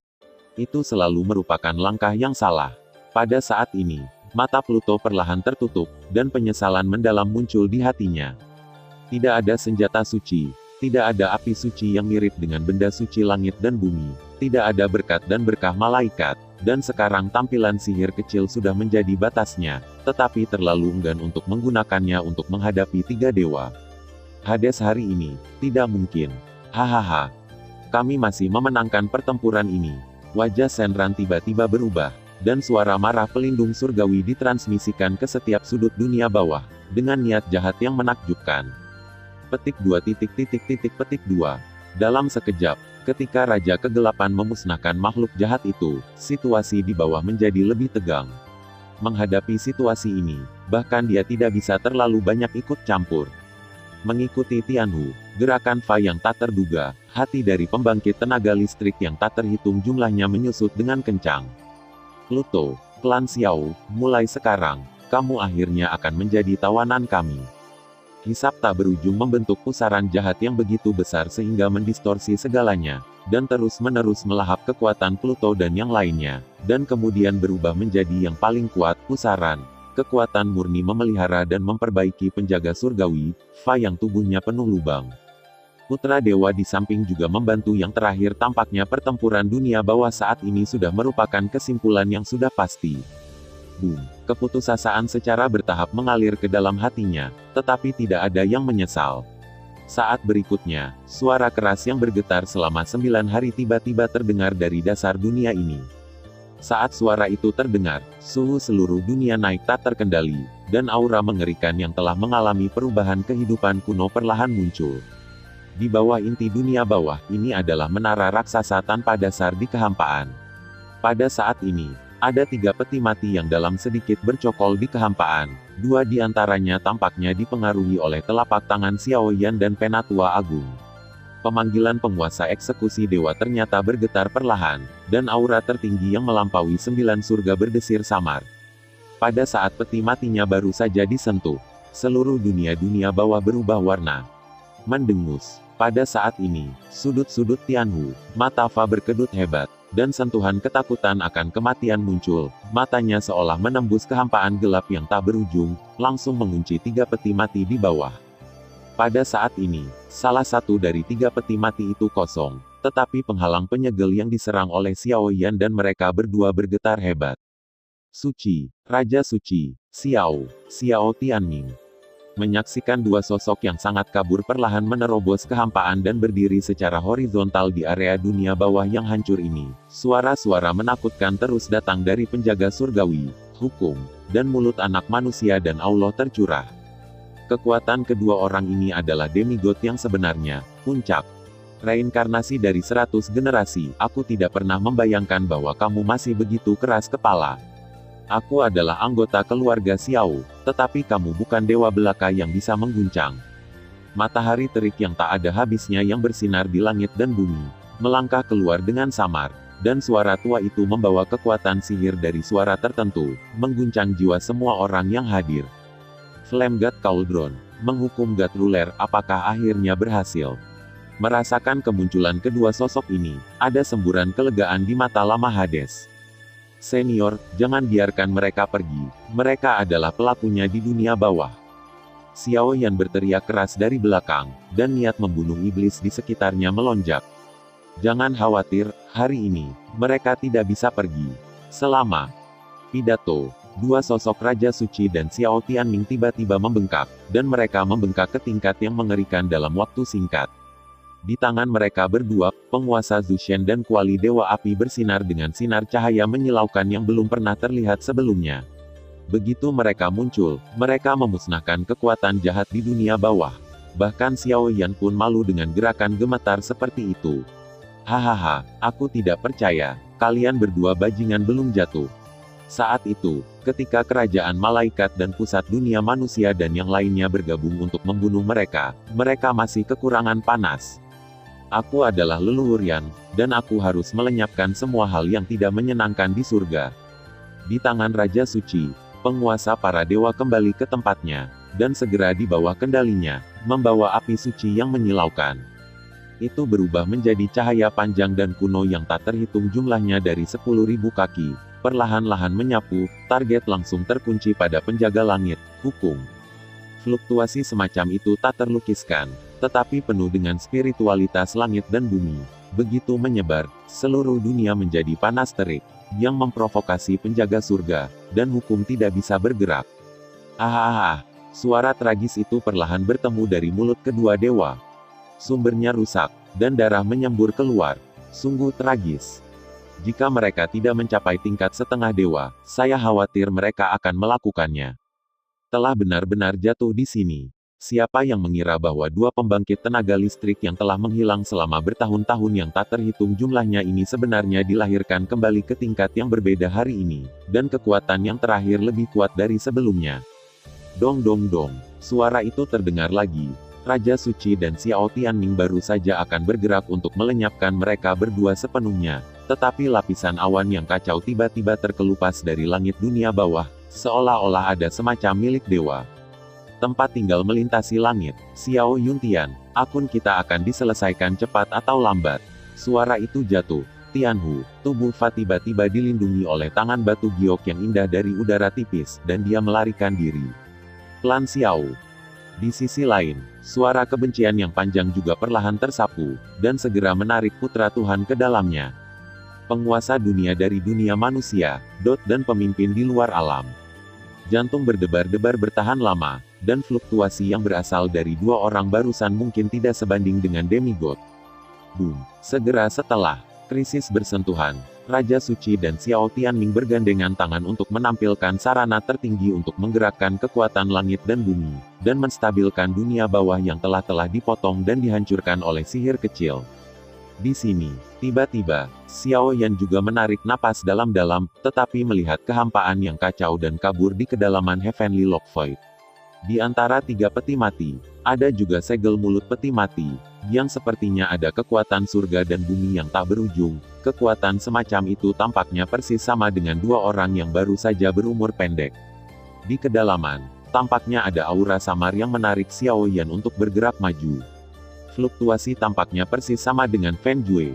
Itu selalu merupakan langkah yang salah. Pada saat ini, mata Pluto perlahan tertutup, dan penyesalan mendalam muncul di hatinya. Tidak ada senjata suci, tidak ada api suci yang mirip dengan benda suci langit dan bumi, tidak ada berkat dan berkah malaikat, dan sekarang tampilan sihir kecil sudah menjadi batasnya, tetapi terlalu enggan untuk menggunakannya untuk menghadapi tiga dewa. Hades hari ini, tidak mungkin. Hahaha. Kami masih memenangkan pertempuran ini. Wajah Shenran tiba-tiba berubah, dan suara marah pelindung surgawi ditransmisikan ke setiap sudut dunia bawah, dengan niat jahat yang menakjubkan. Petik 2. Dalam sekejap, ketika Raja Kegelapan memusnahkan makhluk jahat itu, situasi di bawah menjadi lebih tegang. Menghadapi situasi ini, bahkan dia tidak bisa terlalu banyak ikut campur. Mengikuti Tianhu, gerakan Fa yang tak terduga, hati dari pembangkit tenaga listrik yang tak terhitung jumlahnya menyusut dengan kencang. Pluto, klan Xiao, mulai sekarang, kamu akhirnya akan menjadi tawanan kami. Hisap tak berujung membentuk pusaran jahat yang begitu besar sehingga mendistorsi segalanya, dan terus-menerus melahap kekuatan Pluto dan yang lainnya, dan kemudian berubah menjadi yang paling kuat, pusaran. Kekuatan murni memelihara dan memperbaiki penjaga surgawi, Fa yang tubuhnya penuh lubang. Putra Dewa di samping juga membantu. Yang terakhir tampaknya pertempuran dunia bawah saat ini sudah merupakan kesimpulan yang sudah pasti. Boom. Keputusasaan secara bertahap mengalir ke dalam hatinya, tetapi tidak ada yang menyesal. Saat berikutnya, suara keras yang bergetar selama 9 hari tiba-tiba terdengar dari dasar dunia ini. Saat suara itu terdengar, suhu seluruh dunia naik tak terkendali, dan aura mengerikan yang telah mengalami perubahan kehidupan kuno perlahan muncul. Di bawah inti dunia bawah, ini adalah menara raksasa tanpa dasar di kehampaan. Pada saat ini, ada 3 peti mati yang dalam sedikit bercokol di kehampaan. 2 di antaranya tampaknya dipengaruhi oleh telapak tangan Xiao Yan dan Penatua Agung. Pemanggilan penguasa eksekusi dewa ternyata bergetar perlahan, dan aura tertinggi yang melampaui 9 surga berdesir samar. Pada saat peti matinya baru saja disentuh, seluruh dunia bawah berubah warna mendengus. Pada saat ini, sudut-sudut Tianhu, mata Fa berkedut hebat, dan sentuhan ketakutan akan kematian muncul. Matanya seolah menembus kehampaan gelap yang tak berujung, langsung mengunci 3 peti mati di bawah. Pada saat ini, salah satu dari 3 peti mati itu kosong, tetapi penghalang penyegel yang diserang oleh Xiao Yan dan mereka berdua bergetar hebat. Suci, Raja Suci, Xiao Tianming. Menyaksikan 2 sosok yang sangat kabur perlahan menerobos kehampaan dan berdiri secara horizontal di area dunia bawah yang hancur ini. Suara-suara menakutkan terus datang dari penjaga surgawi, hukum, dan mulut anak manusia dan Allah tercurah. Kekuatan kedua orang ini adalah demigod yang sebenarnya, puncak. Reinkarnasi dari 100 generasi, aku tidak pernah membayangkan bahwa kamu masih begitu keras kepala. Aku adalah anggota keluarga Xiao, tetapi kamu bukan dewa belaka yang bisa mengguncang. Matahari terik yang tak ada habisnya yang bersinar di langit dan bumi, melangkah keluar dengan samar, dan suara tua itu membawa kekuatan sihir dari suara tertentu, mengguncang jiwa semua orang yang hadir. Flame God Cauldron, menghukum God Ruler, apakah akhirnya berhasil? Merasakan kemunculan kedua sosok ini, ada semburan kelegaan di mata Lama Hades. Senior, jangan biarkan mereka pergi. Mereka adalah pelakunya di dunia bawah. Xiao Yan berteriak keras dari belakang, dan niat membunuh iblis di sekitarnya melonjak. Jangan khawatir, hari ini, mereka tidak bisa pergi. Selama pidato, 2 sosok Raja Suci dan Xiao Tianming tiba-tiba membengkak, dan mereka membengkak ke tingkat yang mengerikan dalam waktu singkat. Di tangan mereka berdua, penguasa Zushen dan kuali Dewa Api bersinar dengan sinar cahaya menyilaukan yang belum pernah terlihat sebelumnya. Begitu mereka muncul, mereka memusnahkan kekuatan jahat di dunia bawah. Bahkan Xiao Yan pun malu dengan gerakan gemetar seperti itu. Hahaha, aku tidak percaya, kalian berdua bajingan belum jatuh. Saat itu, ketika kerajaan malaikat dan pusat dunia manusia dan yang lainnya bergabung untuk membunuh mereka, mereka masih kekurangan panas. Aku adalah leluhur Yan, dan aku harus melenyapkan semua hal yang tidak menyenangkan di surga. Di tangan Raja Suci, penguasa para dewa kembali ke tempatnya, dan segera di bawah kendalinya, membawa api suci yang menyilaukan. Itu berubah menjadi cahaya panjang dan kuno yang tak terhitung jumlahnya dari 10.000 kaki, perlahan-lahan menyapu, target langsung terkunci pada penjaga langit, hukum. Fluktuasi semacam itu tak terlukiskan, tetapi penuh dengan spiritualitas langit dan bumi. Begitu menyebar, seluruh dunia menjadi panas terik, yang memprovokasi penjaga surga, dan hukum tidak bisa bergerak. Ah, suara tragis itu perlahan bertemu dari mulut kedua dewa. Sumbernya rusak, dan darah menyembur keluar. Sungguh tragis. Jika mereka tidak mencapai tingkat setengah dewa, saya khawatir mereka akan melakukannya. Telah benar-benar jatuh di sini. Siapa yang mengira bahwa 2 pembangkit tenaga listrik yang telah menghilang selama bertahun-tahun yang tak terhitung jumlahnya ini sebenarnya dilahirkan kembali ke tingkat yang berbeda hari ini, dan kekuatan yang terakhir lebih kuat dari sebelumnya. Dong dong dong, suara itu terdengar lagi. Raja Suci dan Xiao Tianming baru saja akan bergerak untuk melenyapkan mereka berdua sepenuhnya, tetapi lapisan awan yang kacau tiba-tiba terkelupas dari langit dunia bawah, seolah-olah ada semacam milik dewa. Tempat tinggal melintasi langit. Xiao Yuntian, akun kita akan diselesaikan cepat atau lambat. Suara itu jatuh. Tianhu, tubuh Fa tiba-tiba dilindungi oleh tangan batu giok yang indah dari udara tipis, dan dia melarikan diri. Klan Xiao. Di sisi lain, suara kebencian yang panjang juga perlahan tersapu, dan segera menarik putra Tuhan ke dalamnya. Penguasa dunia dari dunia manusia, dan pemimpin di luar alam. Jantung berdebar-debar bertahan lama, dan fluktuasi yang berasal dari dua orang barusan mungkin tidak sebanding dengan demigod. Boom! Segera setelah krisis bersentuhan, Raja Suci dan Xiao Tianming bergandengan tangan untuk menampilkan sarana tertinggi untuk menggerakkan kekuatan langit dan bumi, dan menstabilkan dunia bawah yang telah dipotong dan dihancurkan oleh sihir kecil. Di sini, tiba-tiba, Xiao Yan juga menarik napas dalam-dalam, tetapi melihat kehampaan yang kacau dan kabur di kedalaman Heavenly Lock Void. Di antara tiga peti mati, ada juga segel mulut peti mati, yang sepertinya ada kekuatan surga dan bumi yang tak berujung. Kekuatan semacam itu tampaknya persis sama dengan dua orang yang baru saja berumur pendek. Di kedalaman, tampaknya ada aura samar yang menarik Xiao Yan untuk bergerak maju. Fluktuasi tampaknya persis sama dengan Feng Jue.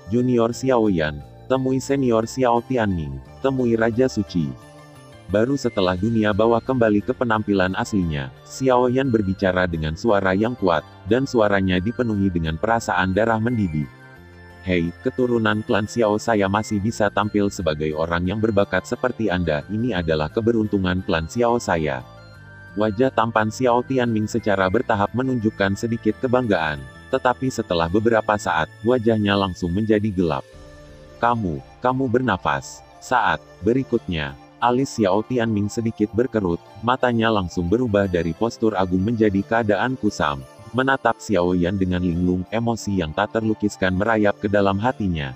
Junior Xiao Yan, temui Senior Xiao Tianming, temui Raja Suci. Baru setelah dunia bawah kembali ke penampilan aslinya, Xiao Yan berbicara dengan suara yang kuat, dan suaranya dipenuhi dengan perasaan darah mendidih. Hei, keturunan klan Xiao, saya masih bisa tampil sebagai orang yang berbakat seperti Anda. Ini adalah keberuntungan klan Xiao saya. Wajah tampan Xiao Tianming secara bertahap menunjukkan sedikit kebanggaan, tetapi setelah beberapa saat, wajahnya langsung menjadi gelap. Kamu bernafas. Saat berikutnya, alis Xiao Tianming sedikit berkerut, matanya langsung berubah dari postur agung menjadi keadaan kusam. Menatap Xiao Yan dengan linglung, emosi yang tak terlukiskan merayap ke dalam hatinya.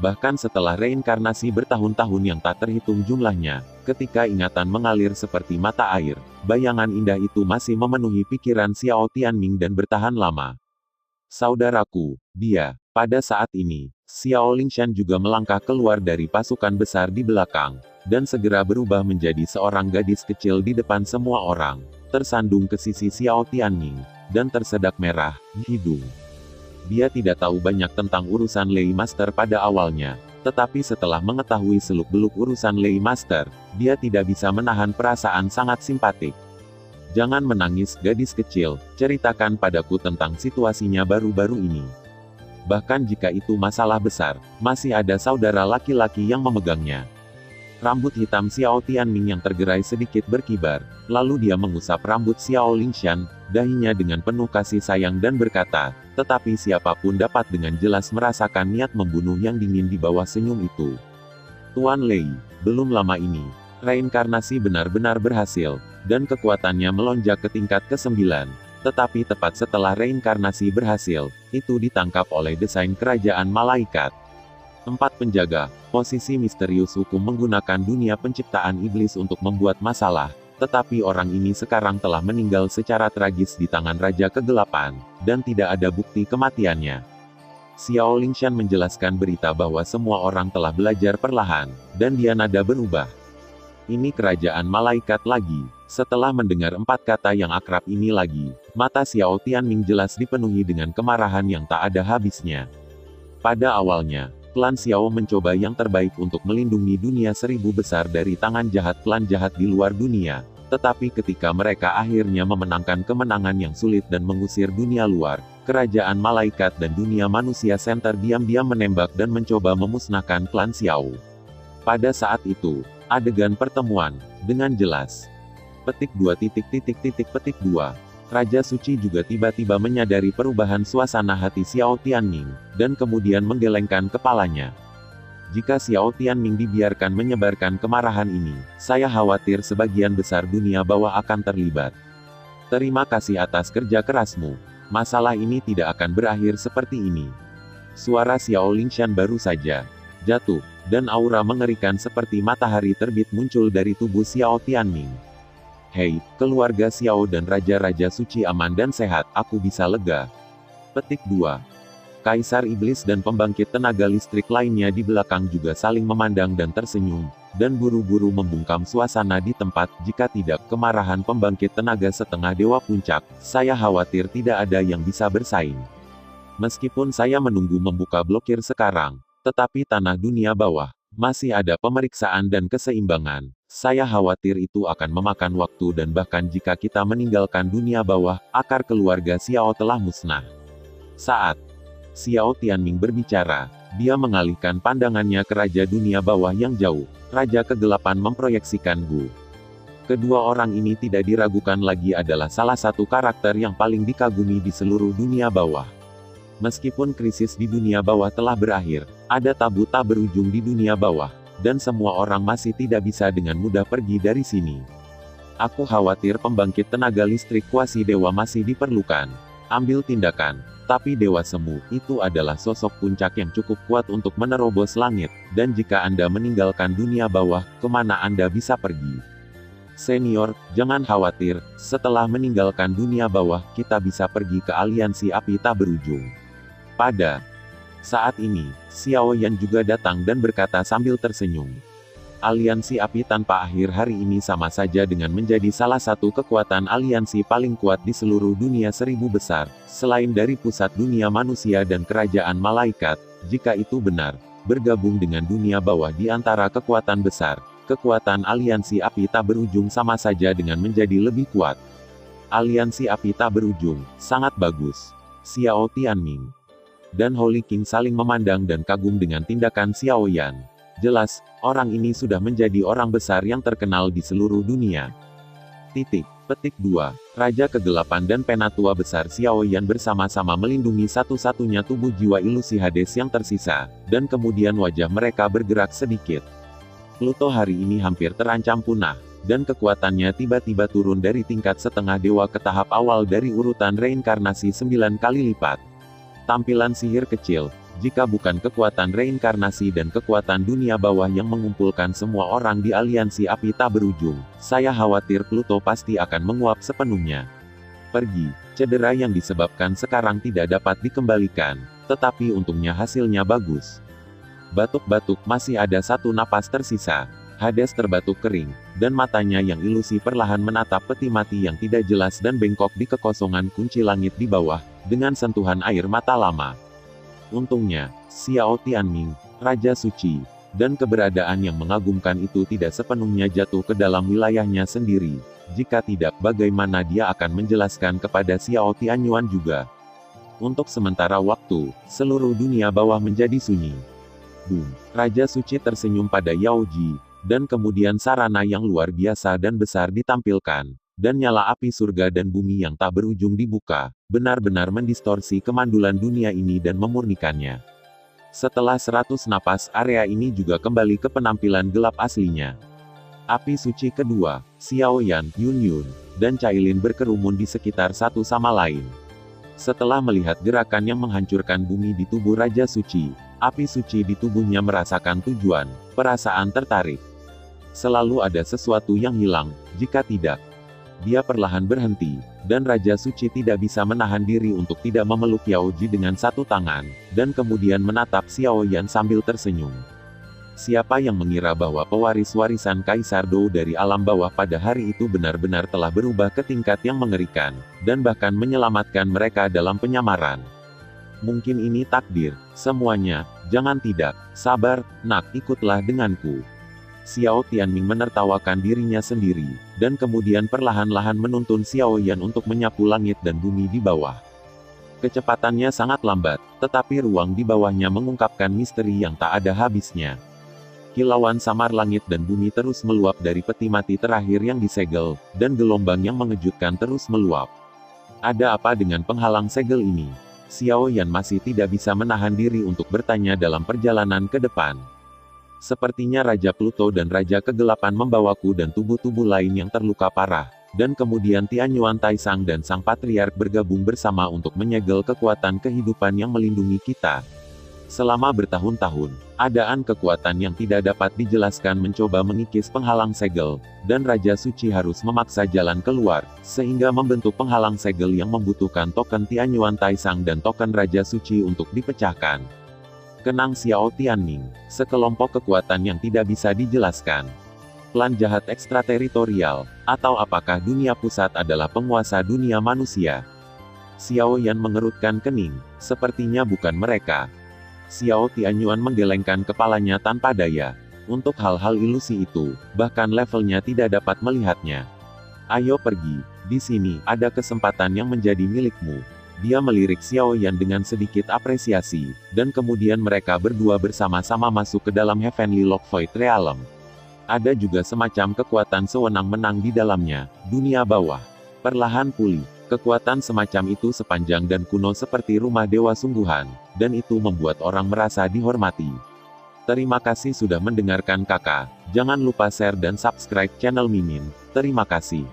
Bahkan setelah reinkarnasi bertahun-tahun yang tak terhitung jumlahnya, ketika ingatan mengalir seperti mata air, bayangan indah itu masih memenuhi pikiran Xiao Tianming dan bertahan lama. Saudaraku, dia. Pada saat ini, Xiao Lingshan juga melangkah keluar dari pasukan besar di belakang, dan segera berubah menjadi seorang gadis kecil di depan semua orang, tersandung ke sisi Xiao Tianming, dan tersedak merah di hidung. Dia tidak tahu banyak tentang urusan Lei Master pada awalnya, tetapi setelah mengetahui seluk-beluk urusan Lei Master, dia tidak bisa menahan perasaan sangat simpatik. Jangan menangis, gadis kecil, ceritakan padaku tentang situasinya baru-baru ini. Bahkan jika itu masalah besar, masih ada saudara laki-laki yang memegangnya. Rambut hitam Xiao Tianming yang tergerai sedikit berkibar, lalu dia mengusap rambut Xiao Lingshan, dahinya dengan penuh kasih sayang dan berkata, tetapi siapapun dapat dengan jelas merasakan niat membunuh yang dingin di bawah senyum itu. Tuan Lei, belum lama ini, reinkarnasi benar-benar berhasil, dan kekuatannya melonjak ke tingkat ke-9. Tetapi tepat setelah reinkarnasi berhasil, itu ditangkap oleh desain kerajaan malaikat. 4 penjaga, posisi misterius hukum menggunakan dunia penciptaan iblis untuk membuat masalah, tetapi orang ini sekarang telah meninggal secara tragis di tangan Raja Kegelapan, dan tidak ada bukti kematiannya. Xiao Lingshan menjelaskan berita bahwa semua orang telah belajar perlahan, dan dia nada berubah. Ini kerajaan malaikat lagi. Setelah mendengar 4 kata yang akrab ini lagi, mata Xiao Tianming jelas dipenuhi dengan kemarahan yang tak ada habisnya. Pada awalnya, klan Xiao mencoba yang terbaik untuk melindungi dunia 1000 besar dari tangan jahat klan jahat di luar dunia. Tetapi ketika mereka akhirnya memenangkan kemenangan yang sulit dan mengusir dunia luar, kerajaan malaikat dan dunia manusia center diam-diam menembak dan mencoba memusnahkan klan Xiao. Pada saat itu, adegan pertemuan, dengan jelas. Petik 2. Raja Suci juga tiba-tiba menyadari perubahan suasana hati Xiao Tianming, dan kemudian menggelengkan kepalanya. Jika Xiao Tianming dibiarkan menyebarkan kemarahan ini, saya khawatir sebagian besar dunia bawah akan terlibat. Terima kasih atas kerja kerasmu. Masalah ini tidak akan berakhir seperti ini. Suara Xiao Lingshan baru saja jatuh, dan aura mengerikan seperti matahari terbit muncul dari tubuh Xiao Tianming. Hei, keluarga Xiao dan Raja-Raja Suci aman dan sehat, aku bisa lega. Petik 2. Kaisar Iblis dan pembangkit tenaga listrik lainnya di belakang juga saling memandang dan tersenyum, dan buru-buru membungkam suasana di tempat. Jika tidak, kemarahan pembangkit tenaga setengah dewa puncak, saya khawatir tidak ada yang bisa bersaing. Meskipun saya menunggu membuka blokir sekarang, tetapi tanah dunia bawah masih ada pemeriksaan dan keseimbangan. Saya khawatir itu akan memakan waktu dan bahkan jika kita meninggalkan dunia bawah, akar keluarga Xiao telah musnah. Saat Xiao Tianming berbicara, dia mengalihkan pandangannya ke Raja Dunia Bawah yang jauh. Raja Kegelapan memproyeksikan Gu. Kedua orang ini tidak diragukan lagi adalah salah satu karakter yang paling dikagumi di seluruh dunia bawah. Meskipun krisis di dunia bawah telah berakhir, ada tabu tak berujung di dunia bawah, dan semua orang masih tidak bisa dengan mudah pergi dari sini. Aku khawatir pembangkit tenaga listrik kuasi dewa masih diperlukan. Ambil tindakan. Tapi Dewa Semu, itu adalah sosok puncak yang cukup kuat untuk menerobos langit, dan jika Anda meninggalkan dunia bawah, kemana Anda bisa pergi? Senior, jangan khawatir, setelah meninggalkan dunia bawah, kita bisa pergi ke aliansi api tak berujung. Pada saat ini, Xiao Yan juga datang dan berkata sambil tersenyum. Aliansi api tanpa akhir hari ini sama saja dengan menjadi salah satu kekuatan aliansi paling kuat di seluruh dunia seribu besar, selain dari pusat dunia manusia dan kerajaan malaikat. Jika itu benar, bergabung dengan dunia bawah di antara kekuatan besar, kekuatan aliansi api tak berujung sama saja dengan menjadi lebih kuat. Aliansi api tak berujung, sangat bagus. Xiao Tianming dan Holy King saling memandang dan kagum dengan tindakan Xiao Yan. Jelas, orang ini sudah menjadi orang besar yang terkenal di seluruh dunia. Petik 2. Raja Kegelapan dan Penatua Besar Xiao Yan bersama-sama melindungi satu-satunya tubuh jiwa ilusi Hades yang tersisa, dan kemudian wajah mereka bergerak sedikit. Pluto hari ini hampir terancam punah, dan kekuatannya tiba-tiba turun dari tingkat setengah dewa ke tahap awal dari urutan reinkarnasi 9 kali lipat. Tampilan sihir kecil. Jika bukan kekuatan reinkarnasi dan kekuatan dunia bawah yang mengumpulkan semua orang di aliansi api tak berujung, saya khawatir Pluto pasti akan menguap sepenuhnya. Pergi. Cedera yang disebabkan sekarang tidak dapat dikembalikan, tetapi untungnya hasilnya bagus. Batuk-batuk, masih ada satu napas tersisa. Hades terbatuk kering, dan matanya yang ilusi perlahan menatap peti mati yang tidak jelas dan bengkok di kekosongan kunci langit di bawah, dengan sentuhan air mata lama. Untungnya, Xiao Tianming, Raja Suci, dan keberadaan yang mengagumkan itu tidak sepenuhnya jatuh ke dalam wilayahnya sendiri. Jika tidak, bagaimana dia akan menjelaskan kepada Xiao Tianyuan juga? Untuk sementara waktu, seluruh dunia bawah menjadi sunyi. Boom! Raja Suci tersenyum pada Yao Ji, dan kemudian sarana yang luar biasa dan besar ditampilkan. Dan nyala api surga dan bumi yang tak berujung dibuka, benar-benar mendistorsi kemandulan dunia ini dan memurnikannya. Setelah 100 napas, area ini juga kembali ke penampilan gelap aslinya. Api suci kedua, Xiao Yan, Yun Yun, dan Cailin berkerumun di sekitar satu sama lain. Setelah melihat gerakan yang menghancurkan bumi di tubuh Raja Suci, api suci di tubuhnya merasakan tujuan, perasaan tertarik. Selalu ada sesuatu yang hilang, jika tidak, dia perlahan berhenti, dan Raja Suci tidak bisa menahan diri untuk tidak memeluk Yao Ji dengan satu tangan, dan kemudian menatap Xiao Yan sambil tersenyum. Siapa yang mengira bahwa pewaris warisan Kaisar Dou dari alam bawah pada hari itu benar-benar telah berubah ke tingkat yang mengerikan, dan bahkan menyelamatkan mereka dalam penyamaran. Mungkin ini takdir, semuanya, jangan tidak, sabar, nak, ikutlah denganku. Xiao Tianming menertawakan dirinya sendiri, dan kemudian perlahan-lahan menuntun Xiao Yan untuk menyapu langit dan bumi di bawah. Kecepatannya sangat lambat, tetapi ruang di bawahnya mengungkapkan misteri yang tak ada habisnya. Kilauan samar langit dan bumi terus meluap dari peti mati terakhir yang disegel, dan gelombang yang mengejutkan terus meluap. Ada apa dengan penghalang segel ini? Xiao Yan masih tidak bisa menahan diri untuk bertanya dalam perjalanan ke depan. Sepertinya Raja Pluto dan Raja Kegelapan membawaku dan tubuh-tubuh lain yang terluka parah, dan kemudian Tianyuan Taisang dan Sang Patriark bergabung bersama untuk menyegel kekuatan kehidupan yang melindungi kita. Selama bertahun-tahun, adaan kekuatan yang tidak dapat dijelaskan mencoba mengikis penghalang segel, dan Raja Suci harus memaksa jalan keluar, sehingga membentuk penghalang segel yang membutuhkan token Tianyuan Taisang dan token Raja Suci untuk dipecahkan. Kenang Xiao Tianming, sekelompok kekuatan yang tidak bisa dijelaskan. Plan jahat ekstrateritorial, atau apakah dunia pusat adalah penguasa dunia manusia? Xiao Yan mengerutkan kening, sepertinya bukan mereka. Xiao Tianyuan menggelengkan kepalanya tanpa daya. Untuk hal-hal ilusi itu, bahkan levelnya tidak dapat melihatnya. Ayo pergi, di sini ada kesempatan yang menjadi milikmu. Dia melirik Xiao Yan dengan sedikit apresiasi, dan kemudian mereka berdua bersama-sama masuk ke dalam Heavenly Lock Void Realm. Ada juga semacam kekuatan sewenang-menang di dalamnya, dunia bawah. Perlahan pulih, kekuatan semacam itu sepanjang dan kuno seperti rumah dewa sungguhan, dan itu membuat orang merasa dihormati. Terima kasih sudah mendengarkan kakak, jangan lupa share dan subscribe channel Mimin, terima kasih.